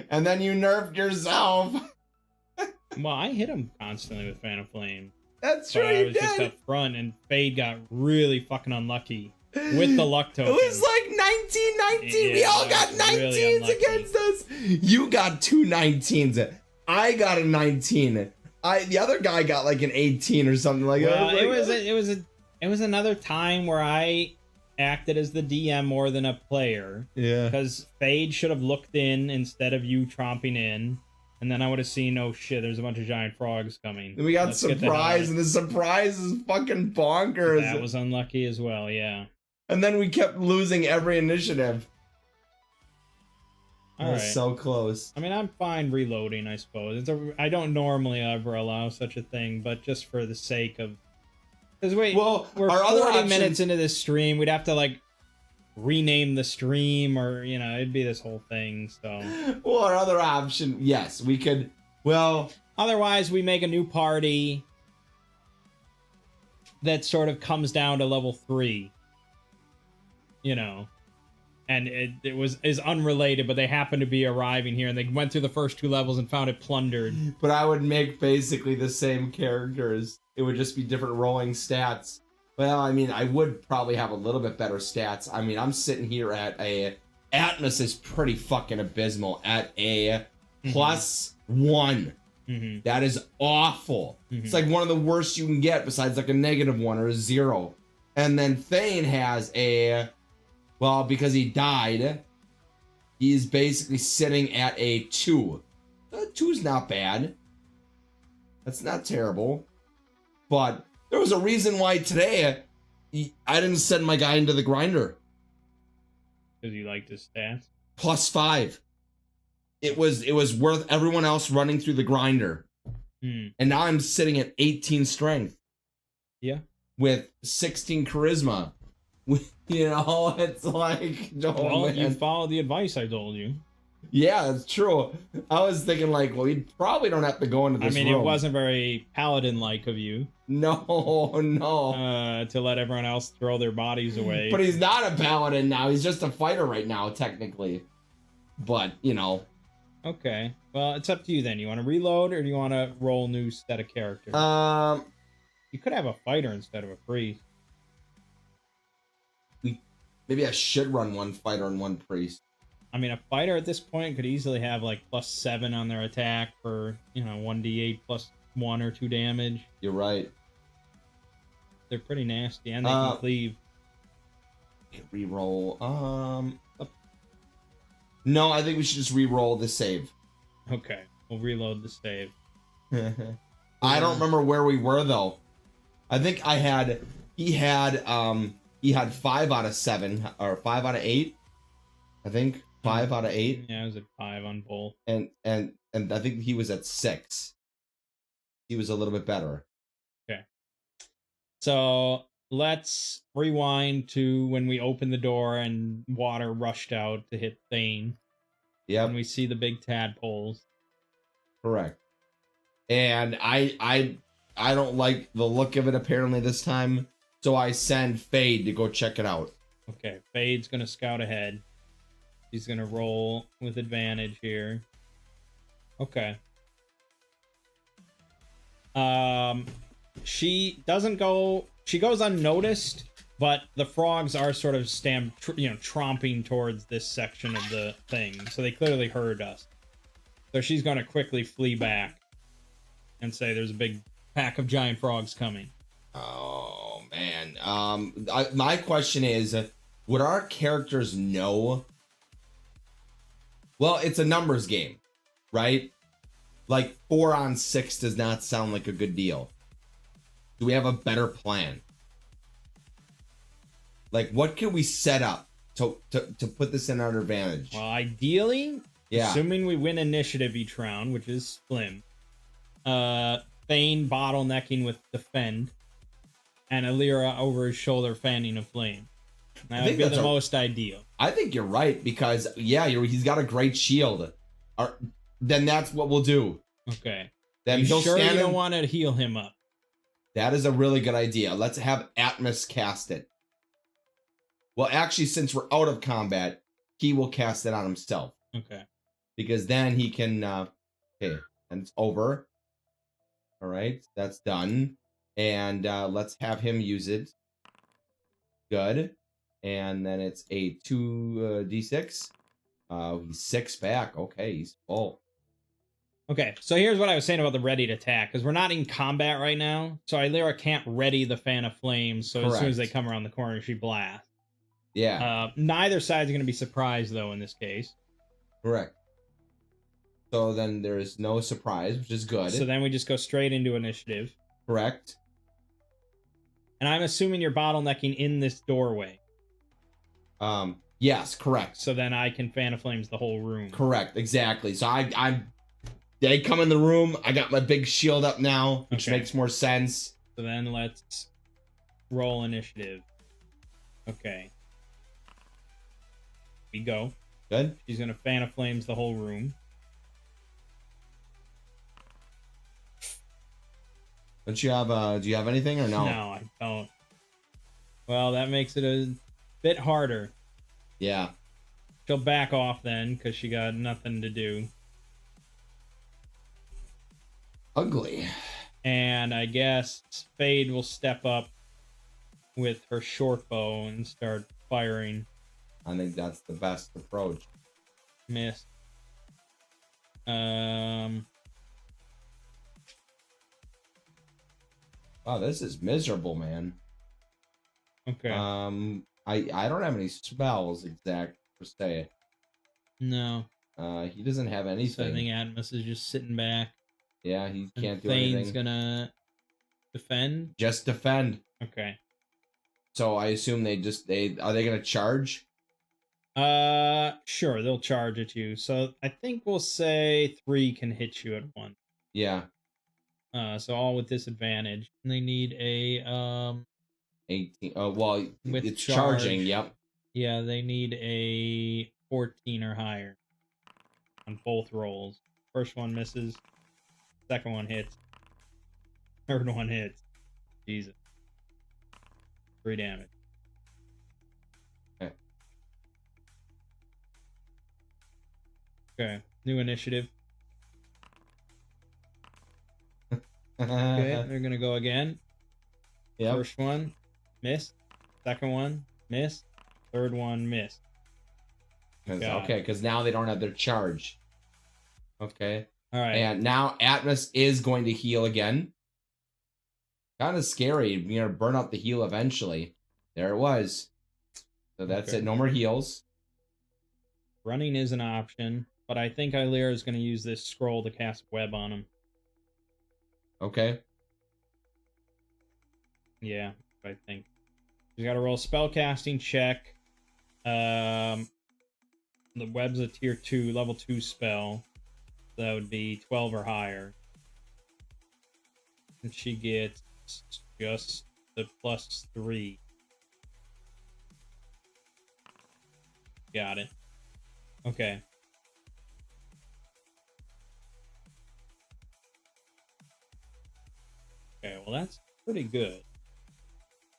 And then you nerfed yourself. Well, I hit him constantly with Fan of Flame. That's But true, I you was just did. up front, and Fade got really fucking unlucky with the luck It token. was like 19-19. We Yeah, all got that was really 19s unlucky. against us. You got 2 19s. I got a 19. The other guy got like an 18 or something like that. Well, it was another time where I acted as the DM more than a player, yeah. because Fade should have looked in instead of you tromping in, and then I would have seen, oh shit, there's a bunch of giant frogs coming. Then we got Let's get the hell out surprise, of and the surprise is fucking bonkers. That was unlucky as well, yeah. And then we kept losing every initiative. All That right. was so close. I mean, I'm fine reloading, I suppose. I don't normally ever allow such a thing, but just for the sake of... Because we're Well, 40 our other option- minutes into this stream. We'd have to, like, rename the stream, or, you know, it'd be this whole thing, so... Well, our other option, yes, we could. Well, Otherwise, we make a new party that sort of comes down to level 3. You know, and it is unrelated, but they happen to be arriving here, and they went through the first 2 levels and found it plundered. but I would make basically the same characters. It would just be different rolling stats. Well, I mean, I would probably have a little bit better stats. I mean, I'm sitting here at a... Atmos is pretty fucking abysmal at a +1. Mm-hmm. That is awful. Mhm. It's like one of the worst you can get besides like a -1 or a 0. And then Thane has a... Well, because he died, he's basically sitting at a 2. 2's not bad. That's not terrible. But there was a reason why today I didn't send my guy into the grinder. Because you liked his stats. +5. It was worth everyone else running through the grinder. And now I'm sitting at 18 strength. Yeah. With 16 charisma. You know, it's like, oh, Well, man. you followed the advice I told you. Yeah, it's true. I was thinking like, well, you probably don't have to go into this I mean, room. it wasn't very paladin-like of you No. to let everyone else throw their bodies away. But he's not a paladin now. He's just a fighter right now, technically. But, you know. Okay. Well, it's up to you then. You want to reload, or do you want to roll new set of characters? You could have a fighter instead of a priest. Maybe I should run 1 fighter and 1 priest. I mean, a fighter at this point could easily have like +7 on their attack for, you know, 1d8 +1 or 2 damage. You're right. They're pretty nasty, and they can cleave. Reroll. No, I think we should just re-roll the save. Okay, we'll reload the save. I don't remember where we were though. I think he had 5 out of 7 or 5 out of 8. I think 5 out of 8. Yeah, I was at 5 on both. And I think he was at 6. He was a little bit better. Okay. So let's rewind to when we opened the door and water rushed out to hit Thane. Yep. And we see the big tadpoles. Correct. And I don't like the look of it apparently this time, so I send Fade to go check it out. Okay, Fade's gonna scout ahead. He's gonna roll with advantage here. Okay. She doesn't go. She goes unnoticed, but the frogs are sort of tromping towards this section of the thing, so they clearly heard us. So she's gonna quickly flee back and say, "There's a big pack of giant frogs coming." Oh man. My question is, would our characters know? Well, it's a numbers game, right? Like 4 on 6 does not sound like a good deal. Do we have a better plan? Like, what can we set up to put this in our advantage? Well, ideally, Yeah. assuming we win initiative each round, which is slim, Thane bottlenecking with defend, and Alira over his shoulder fanning a flame. That would be the most ideal. I think you're right because he's got a great shield. Then that's what we'll do. Okay. Then you he'll sure stand you don't want to heal him up? That is a really good idea. Let's have Atmos cast it. Well, actually, since we're out of combat, he will cast it on himself. Okay. Because then he can. Okay, and it's over. All right, that's done. And let's have him use it. Good. And then it's a 2d6. He's 6 back. Okay, he's full. Okay, so here's what I was saying about the ready to attack, because we're not in combat right now, so Illyra can't ready the Fan of Flames, so as soon as they come around the corner, she blasts. Yeah. Neither side's going to be surprised, though, in this case. Correct. So then there's no surprise, which is good. So then we just go straight into initiative. Correct. And I'm assuming you're bottlenecking in this doorway. Yes, correct. So then I can Fan of Flames the whole room. Correct, exactly. So they come in the room. I got my big shield up now, which makes more sense. So then let's roll initiative. Okay. We go. Good. She's going to Fan of Flames the whole room. Don't you have, do you have anything or no? No, I don't. Well, that makes it a bit harder. Yeah. She'll back off then, because she got nothing to do. Ugly. And I guess Spade will step up with her short bow and start firing. I think that's the best approach. Miss. Wow, this is miserable, man. Okay. I don't have any spells exact per se. No. He doesn't have anything. So I think Atmos is just sitting back. Yeah, he can't do Thane's anything. gonna defend. Just defend. Okay. So I assume are they gonna charge? Sure, they'll charge at you. So I think we'll say 3 can hit you at once. Yeah. So all with disadvantage. And they need a 18. Oh well, with it's charge. charging. Yep. Yeah, they need a 14 or higher on both rolls. First one misses. Second one hits. Third one hits. Jesus. 3 damage. Okay. Okay. New initiative. Okay, they're gonna go again. Yep. First one, missed. Second one, missed. Third one, missed. Okay, because now they don't have their charge. Okay. All right. And now Atmos is going to heal again. Kind of scary. You're going to burn out the heal eventually. There it was. So that's it. No more heals. Running is an option, but I think Illyra is going to use this scroll to cast web on him. Okay. Yeah, I think. She's got to roll a spellcasting check. The web's a tier 2, level 2 spell. So that would be 12 or higher. And she gets just the +3. Got it. Okay. Okay, well that's pretty good.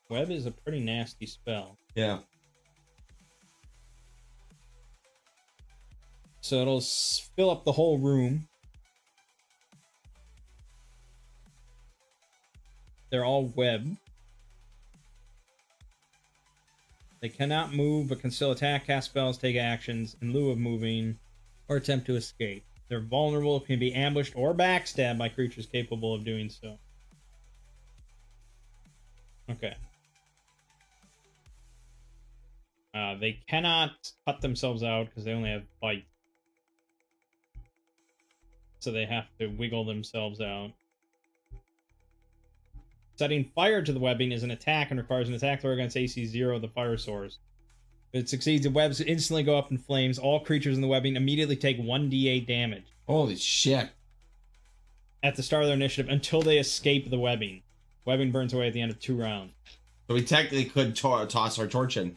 Web is a pretty nasty spell. Yeah. So it'll fill up the whole room. They're all web. They cannot move, but can still attack, cast spells, take actions in lieu of moving, or attempt to escape. They're vulnerable, can be ambushed or backstabbed by creatures capable of doing so. Okay. They cannot cut themselves out because they only have bite. So they have to wiggle themselves out. Setting fire to the webbing is an attack and requires an attack throw against AC 0 of the fire source. If it succeeds, the webs instantly go up in flames. All creatures in the webbing immediately take 1d8 damage. Holy shit. At the start of their initiative until they escape the webbing. Webbing burns away at the end of 2 rounds. So we technically could toss our torch in.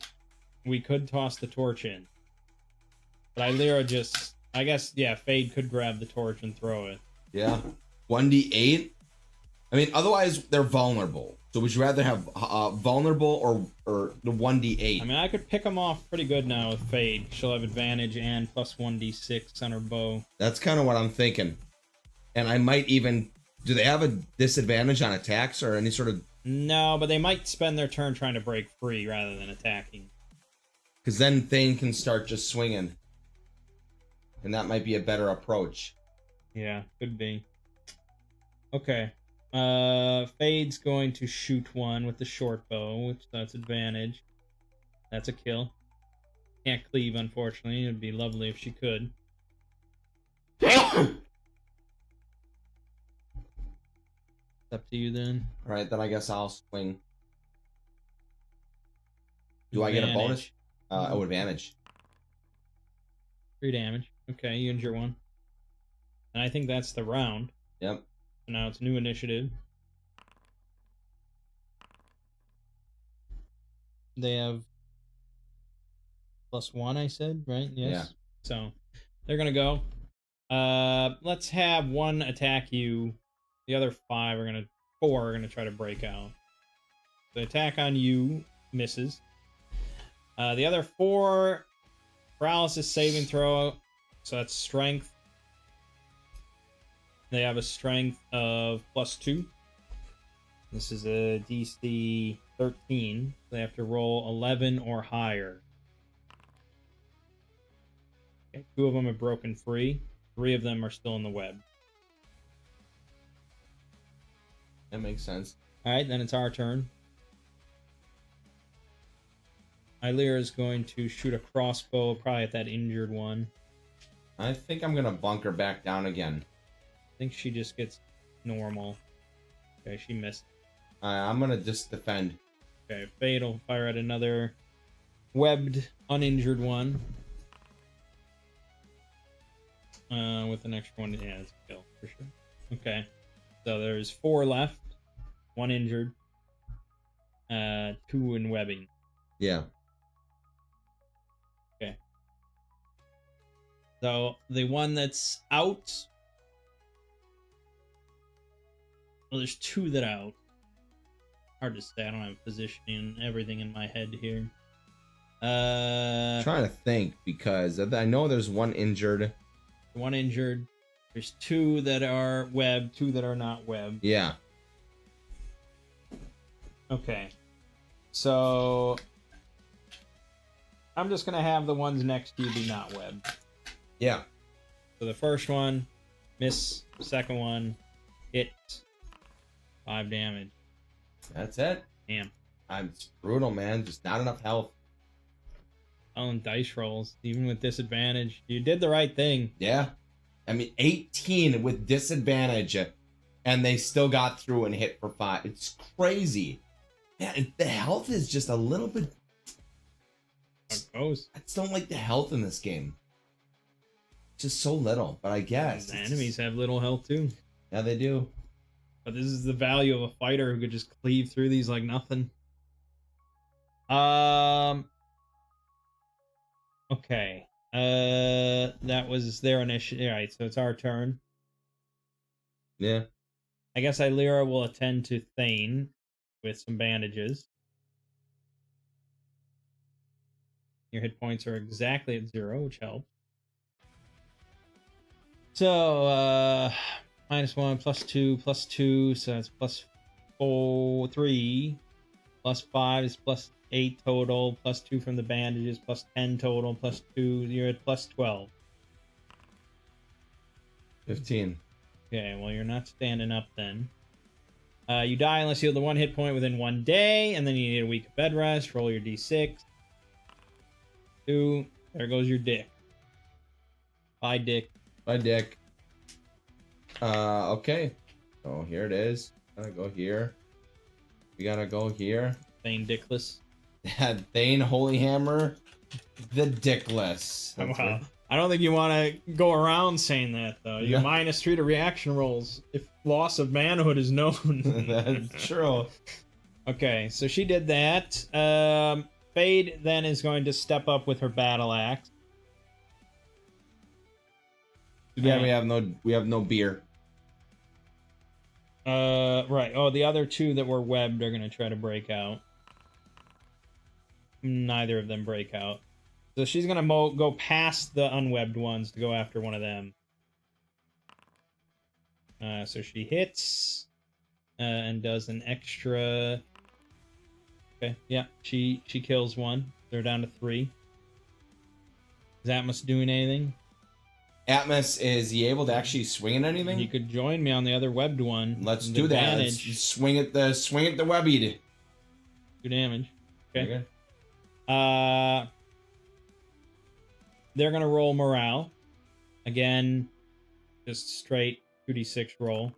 we could toss the torch in. But Illyra just... I guess, yeah, Fade could grab the torch and throw it. Yeah. 1d8? I mean, otherwise, they're vulnerable. So would you rather have vulnerable or the 1d8? I mean, I could pick them off pretty good now with Fade. She'll have advantage and plus 1d6 on her bow. That's kind of what I'm thinking. And I might even... Do they have a disadvantage on attacks or any sort of... No, but they might spend their turn trying to break free rather than attacking. Because then Thane can start just swinging. And that might be a better approach. Yeah, could be. Okay. Fade's going to shoot one with the short bow, which that's advantage. That's a kill. Can't cleave, unfortunately. It'd be lovely if she could. Up to you then. Alright, then I guess I'll swing. Do I get a bonus? Oh, advantage. 3 damage. Okay, you injure one. And I think that's the round. Yep. So now it's new initiative. They have +1, I said, right? Yes. Yeah. So they're gonna go. Let's have one attack you. The other 4 are gonna try to break out. The attack on you misses. The other 4 paralysis saving throw. So that's strength. They have a strength of +2. This is a DC 13. They have to roll 11 or higher. Okay, 2 of them have broken free. 3 of them are still in the web. That makes sense. Alright, then it's our turn. Illyra is going to shoot a crossbow, probably at that injured one. I think I'm going to bunker back down again. I think she just gets normal. Okay, she missed. I'm going to just defend. Okay, Fade will fire at another webbed, uninjured one. With the next one, yeah, it's a kill for sure. Okay, so there's 4 left, 1 injured, 2 in webbing. Yeah. Okay. So the one that's out. Well, there's 2 that are out. Hard to say. I don't have positioning and everything in my head here. I'm trying to think because I know there's 1 injured. 1 injured. There's 2 that are webbed, 2 that are not webbed. Yeah. Okay. So I'm just gonna have the ones next to you be not webbed. Yeah. So the first one, miss. Second one, hit. 5 damage. That's it. Damn. It's brutal, man. Just not enough health. Oh, and dice rolls, even with disadvantage. You did the right thing. Yeah. I mean, 18 with disadvantage, and they still got through and hit for 5. It's crazy. Yeah, the health is just a little bit... It goes. I just don't like the health in this game. Just so little, but I guess. The enemies have little health too. Yeah, they do. But this is the value of a fighter who could just cleave through these like nothing. Okay. That was their initiative. All right, so it's our turn. Yeah. I guess Illyra will attend to Thane with some bandages. Your hit points are exactly at 0, which helps. So, -1, +2, +2, so it's +4, 3, +5 is +8 total, +2 from the bandages, +10 total, +2, you're at +12. 15. Okay, well, you're not standing up then. You die unless you have the 1 hit point within 1 day, and then you need a week of bed rest. Roll your d6. 2. There goes your dick. Bye, dick. Bye, Dick. Okay. Oh, here it is. Gotta go here. We gotta go here. Thane Dickless. Thane Holy Hammer, the Dickless. Oh, That's wow. right. I don't think you want to go around saying that, though. You Yeah. -3 to reaction rolls if loss of manhood is known. That's true. Okay, so she did that. Fade then is going to step up with her battle axe. Yeah, we have no beer. Right. Oh, the other two that were webbed are gonna try to break out. Neither of them break out. So she's gonna go past the unwebbed ones to go after one of them. So she hits and does an extra. Okay, yeah, she kills one. They're down to 3. Is Atmos doing anything? Atmos, is he able to actually swing at anything? He could join me on the other webbed one. Let's do that. Let's swing at the webbied. 2 damage. Okay. Okay. They're gonna roll morale. Again, just straight 2d6 roll.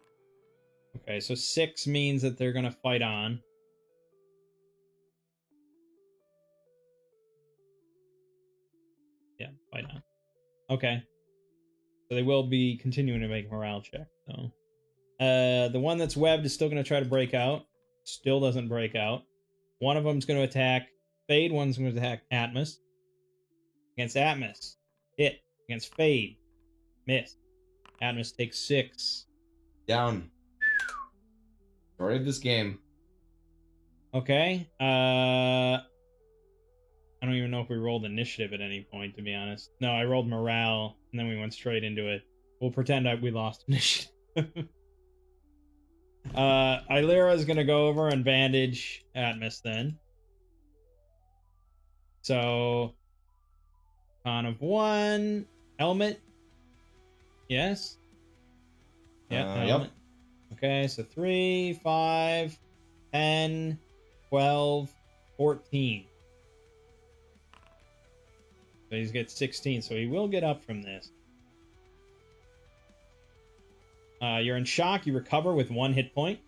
Okay, so 6 means that they're gonna fight on. Yeah, fight on. Okay. So they will be continuing to make morale check. So, the one that's webbed is still going to try to break out. Still doesn't break out. One of them's going to attack Fade. One's going to attack Atmos. Against Atmos, hit. Against Fade, miss. Atmos takes 6. Down. Story of this game. Okay. I don't even know if we rolled initiative at any point, to be honest. No, I rolled morale, and then we went straight into it. We'll pretend we lost initiative. Illyra is going to go over and bandage Atmos then. So, con of 1. Helmet. Yes? Yeah, helmet. Yep. Okay, so 3, 5, 10, 12, 14. So he's got 16, so he will get up from this. You're in shock. You recover with 1 hit point.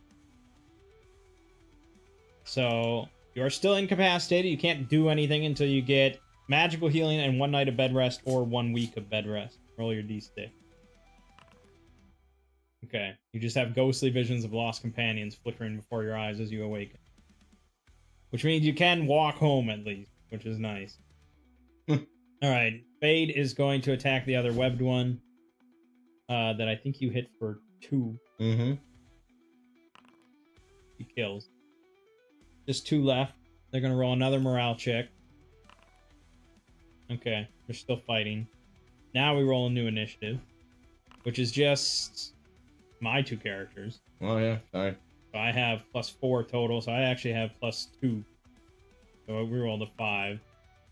So you are still incapacitated. You can't do anything until you get magical healing and 1 night of bed rest or 1 week of bed rest. Roll your d6. Okay. You just have ghostly visions of lost companions flickering before your eyes as you awaken. Which means you can walk home at least, which is nice. Alright. Fade is going to attack the other webbed one. That I think you hit for 2. Mm-hmm. He kills. Just 2 left. They're going to roll another morale check. Okay. They're still fighting. Now we roll a new initiative. Which is just my 2 characters. Oh, yeah. Sorry. So I have +4 total, so I actually have +2. So we rolled a 5.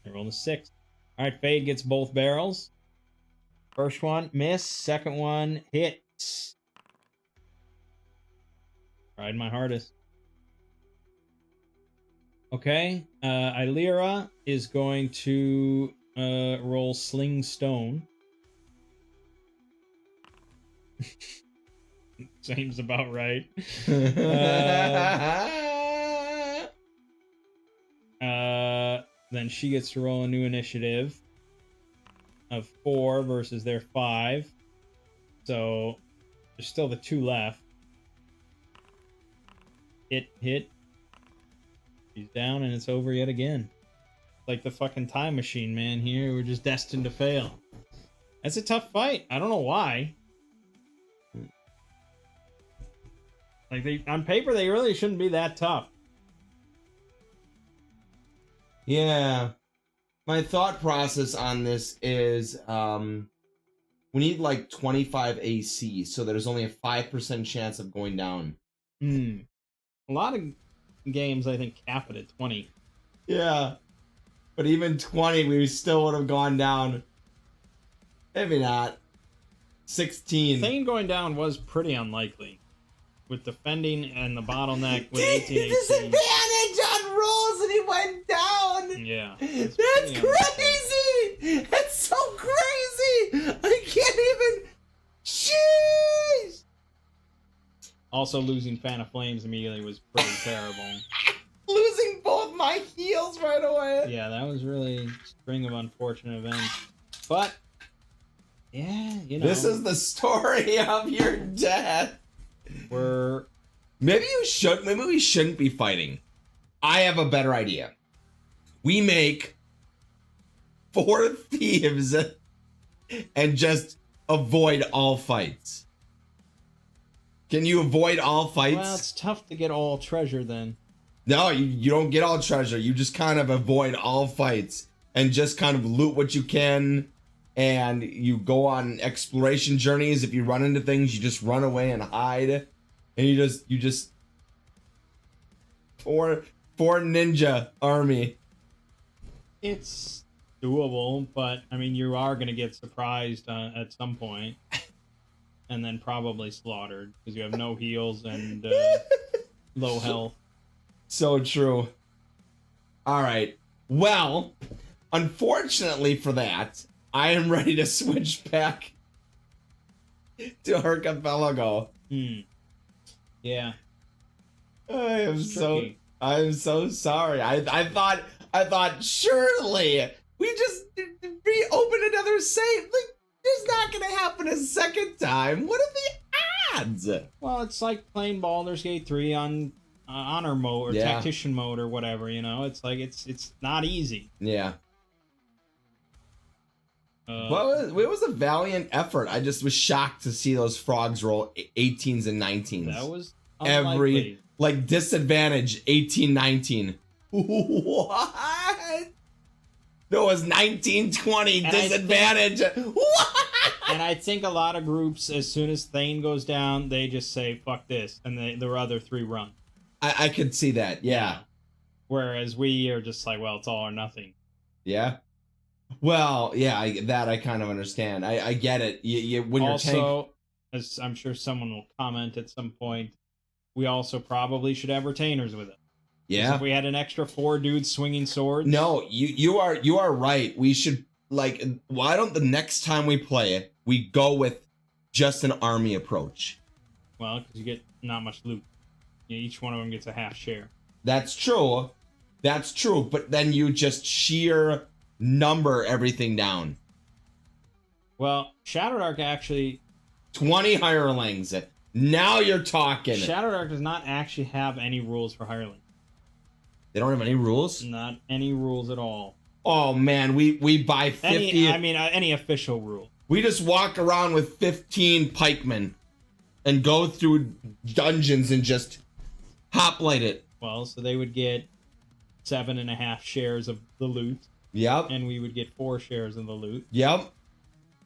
I rolled a 6. Alright, Fade gets both barrels. First one, miss. Second one, hits. Tried my hardest. Okay, Illyra is going to roll Sling Stone. Seems about right. Then she gets to roll a new initiative of 4 versus their 5. So there's still the 2 left. Hit. She's down and it's over yet again. Like the fucking time machine, man. Here we're just destined to fail. That's a tough fight. I don't know why. Like on paper they really shouldn't be that tough. Yeah. My thought process on this is we need like 25 AC, so there's only a 5% chance of going down. A lot of games, I think, cap it at 20. Yeah. But even 20, we still would have gone down. Maybe not. 16. Thane going down was pretty unlikely. With defending and the bottleneck with 18 AC. Disadvantage on rolls and he went down. Yeah. That's crazy. That's so crazy. I can't even. Jeez. Also, losing Fan of Flames immediately was pretty terrible. Losing both my heals right away. Yeah, that was really a string of unfortunate events. But, yeah, you know. This is the story of your death. Maybe we shouldn't be fighting. I have a better idea. we make 4 thieves and just avoid all fights. Can you avoid all fights? Well, it's tough to get all treasure then. No, you don't get all treasure. You just kind of avoid all fights and just kind of loot what you can. And you go on exploration journeys. If you run into things, you just run away and hide. And you just four ninja army. It's doable, but I mean, you are going to get surprised at some point, and then probably slaughtered because you have no heals and low health. So true. All right. Well, unfortunately for that, I am ready to switch back to Archipelago. Yeah. I'm so sorry. I thought surely we just reopen another save. Like, it's not gonna happen a second time. What are the odds? Well, it's like playing Baldur's Gate 3 on honor mode or tactician mode or whatever. You know, it's like it's not easy. Yeah. Well, it was a valiant effort. I just was shocked to see those frogs roll 18s and 19s. That was unlikely. Every disadvantage 18, 19. What? There was 19, 20 disadvantage. What? And I think a lot of groups, as soon as Thane goes down, they just say "fuck this," and the other 3 run. I could see that. Yeah. Whereas we are just like, well, it's all or nothing. Yeah. Well, yeah, I kind of understand. I get it. When you're also, as I'm sure someone will comment at some point, we also probably should have retainers with it. Yeah. If we had an extra 4 dudes swinging swords. No, you are right. We should, like, why don't the next time we play it, we go with just an army approach? Well, because you get not much loot. Each one of them gets a half share. That's true. That's true. But then you just sheer number everything down. Well, Shadowdark actually 20 hirelings. Now you're talking. Shadowdark does not actually have any rules for hirelings. They don't have any rules? Not any rules at all. Oh man, we buy 50. Any official rule. We just walk around with 15 pikemen and go through dungeons and just hoplite it. Well, so they would get 7.5 shares of the loot. Yep. And we would get 4 shares of the loot. Yep.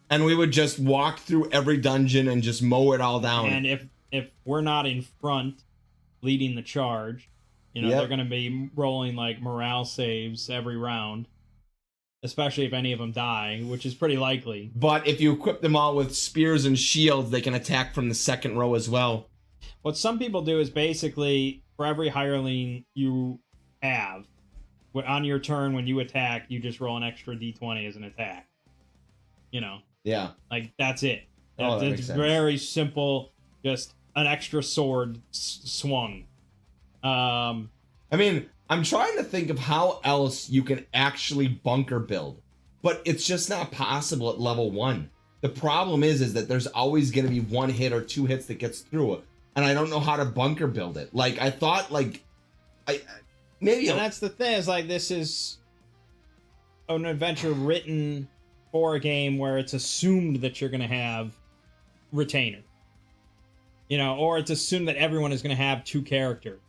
And we would just walk through every dungeon and just mow it all down. And if we're not in front leading the charge, they're going to be rolling like morale saves every round, especially if any of them die, which is pretty likely. But if you equip them all with spears and shields, they can attack from the second row as well. What some people do is basically, for every hireling you have, on your turn when you attack, you just roll an extra d20 as an attack. Yeah. Like, that's it. That It's makes sense. very simple, just an extra sword swung. I mean, I'm trying to think of how else you can actually bunker build, but it's just not possible at level 1. The problem is that there's always going to be 1 hit or 2 hits that gets through it, and I don't know how to bunker build it. Like, I thought, like, maybe. And that's the thing, is like, this is an adventure written for a game where it's assumed that you're going to have retainer, or it's assumed that everyone is going to have 2 characters.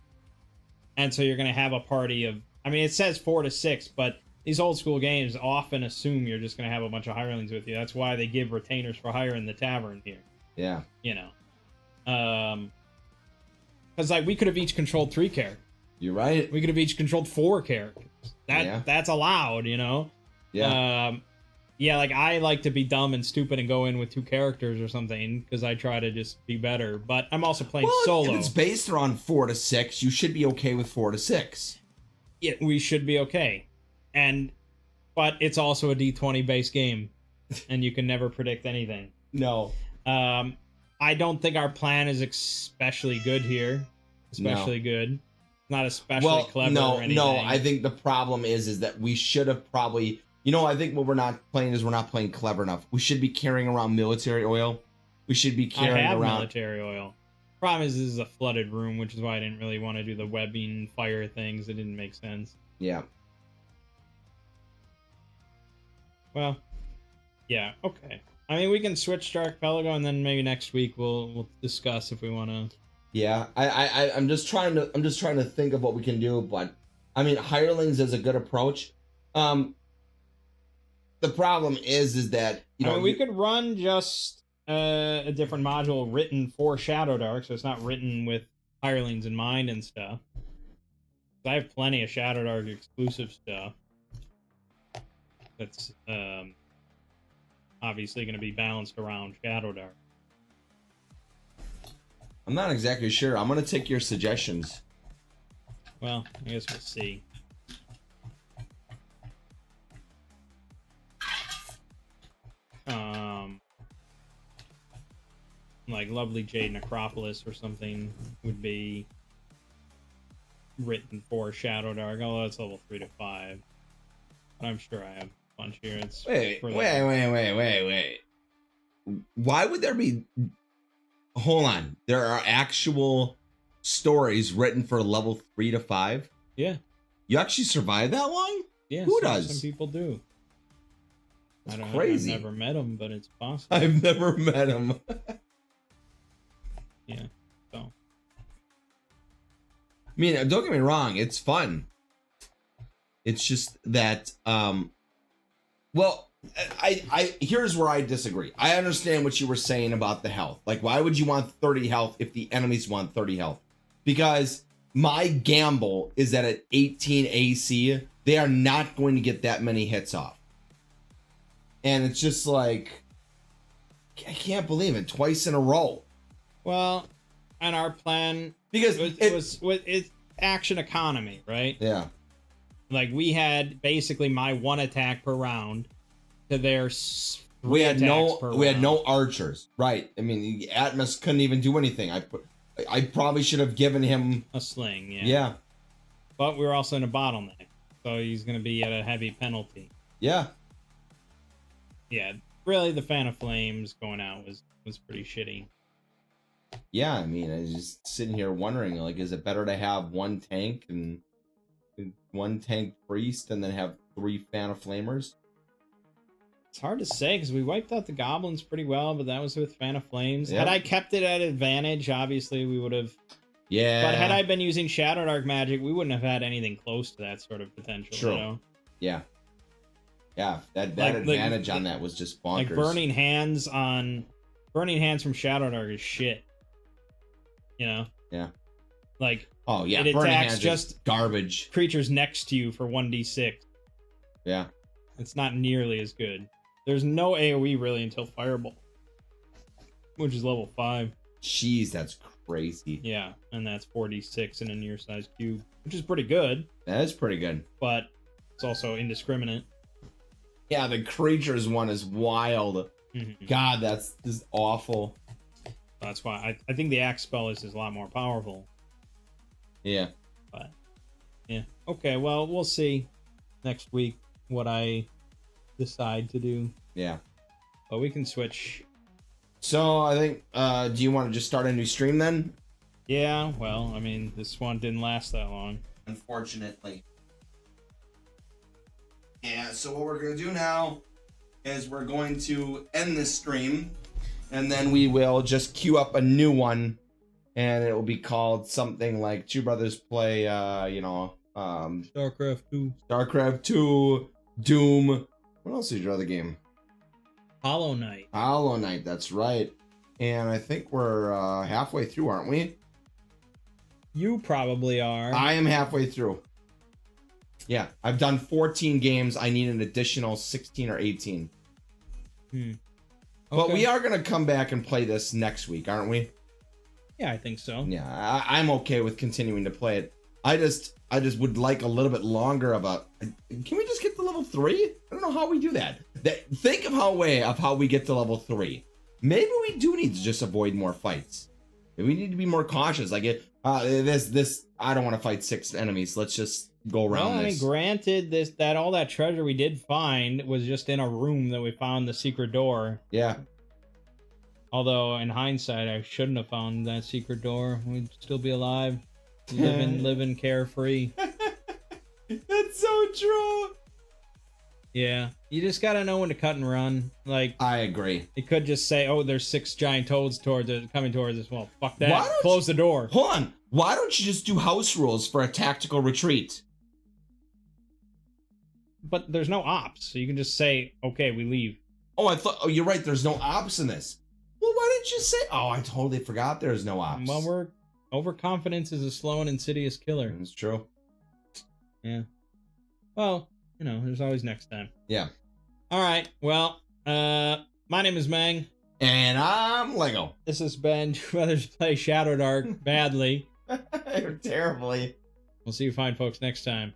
And so you're going to have a party of, it says 4 to 6, but these old school games often assume you're just going to have a bunch of hirelings with you. That's why they give retainers for hire in the tavern here. Yeah. Because like we could have each controlled 3 characters. You're right. We could have each controlled 4 characters. That's allowed, Yeah. Yeah, like I like to be dumb and stupid and go in with 2 characters or something because I try to just be better. But I'm also playing solo. If it's based around 4 to 6, you should be okay with 4 to 6. Yeah, we should be okay. But it's also a D20 based game, and you can never predict anything. No. I don't think our plan is especially good here. Especially good. Not especially clever or anything. No, I think the problem is that we should have probably... I think what we're not playing is we're not playing clever enough. We should be carrying around military oil. We should be carrying around military oil. Problem is, this is a flooded room, which is why I didn't really want to do the webbing fire things. It didn't make sense. Yeah. Well, yeah, okay. I mean, we can switch to Archipelago, and then maybe next week we'll discuss if we want to. Yeah, I'm just trying to think of what we can do, but I mean, hirelings is a good approach. The problem is that I mean, we could run just a different module written for Shadowdark, so it's not written with hirelings in mind and stuff. I have plenty of Shadowdark exclusive stuff. That's obviously going to be balanced around Shadowdark. I'm not exactly sure. I'm gonna take your suggestions. Well, I guess we'll see. Like Lovely Jade Necropolis or something would be written for Shadowdark, although it's level 3 to 5. But I'm sure I have a bunch here. It's Wait. Why would there be? Hold on. There are actual stories written for level 3 to 5. Yeah. You actually survive that long? Yeah. Who does? Some people do. That's I don't crazy. I've never met them, but it's possible. I've never met him. Yeah. So. I mean, don't get me wrong, it's fun. It's just that well, I here's where I disagree. I understand what you were saying about the health. Like, why would you want 30 health if the enemies want 30 health? Because my gamble is that at 18 AC, they are not going to get that many hits off. And it's just like, I can't believe it, twice in a row. Well, and our plan Because it's action economy, right? yeah. Like, we had basically my one attack per round to their We had no round. archers, right? I mean, Atmos couldn't even do anything. I probably should have given him a sling, yeah. Yeah. But we were also in a bottleneck, so he's going to be at a heavy penalty. Yeah. Yeah, really, the Fan of Flames going out was pretty shitty. Yeah, I mean, I was just sitting here wondering, like, is it better to have one tank and one tank priest and then have 3 Fan of Flamers? It's hard to say because we wiped out the goblins pretty well, but that was with Fan of Flames. Yep. Had I kept it at advantage, obviously we would have. Yeah. But had I been using Shadowdark magic, we wouldn't have had anything close to that sort of potential. True. You know? Yeah. Yeah, that Like, advantage on that was just bonkers. Like burning hands from Shadowdark is shit. You know? Yeah. Like, oh yeah, it burning attacks hands just is garbage. creatures next to you for 1d6. Yeah. It's not nearly as good. There's no AoE really until Fireball, which is level 5. Jeez, that's crazy. Yeah, and that's 4d6 in a near-sized cube, which is pretty good, That is pretty good. but it's also indiscriminate. Yeah, the creatures one is wild. Mhm. God, that's just awful. That's why I think the Axe spell is a lot more powerful. Yeah. But yeah, okay. Well, we'll see next week what I decide to do. Yeah. But we can switch. So I think, do you want to just start a new stream then? Yeah. Well, I mean, this one didn't last that long. Unfortunately. Yeah, so what we're going to do now is we're going to end this stream, and then we will just queue up a new one, and it will be called something like Two Brothers Play, StarCraft 2. StarCraft 2, Doom. What else is your other game? Hollow Knight. Hollow Knight, that's right. And I think we're halfway through, aren't we? You probably are. I am halfway through. Yeah, I've done 14 games. I need an additional 16 or 18. Okay. But we are going to come back and play this next week, aren't we? Yeah, I think so. Yeah, I'm okay with continuing to play it. I just would like a little bit longer of a... Can we just get to level 3? I don't know how we do that. Think of how we get to level 3. Maybe we do need to just avoid more fights. Maybe we need to be more cautious. Like, this I don't want to fight 6 enemies. Let's just go around Well, I mean, this. granted, all that treasure we did find was just in a room that we found the secret door. Yeah. Although, in hindsight, I shouldn't have found that secret door. We'd still be alive, living carefree. That's so true. Yeah, you just gotta know when to cut and run. Like, I agree. it could just say, "Oh, there's 6 giant toads coming towards us." Well, fuck that. Why don't Close the door. Hold on. Why don't you just do house rules for a tactical retreat? But there's no ops, so you can just say, "Okay, we leave." Oh, you're right. There's no ops in this. Well, why didn't you say? Oh, I totally forgot there's no ops. Well, overconfidence is a slow and insidious killer. It's true. Yeah. Well, there's always next time. Yeah. All right. Well, my name is Mang. And I'm Lego. This has been Two Others Play Shadowdark badly. Terribly. We'll see you fine folks next time.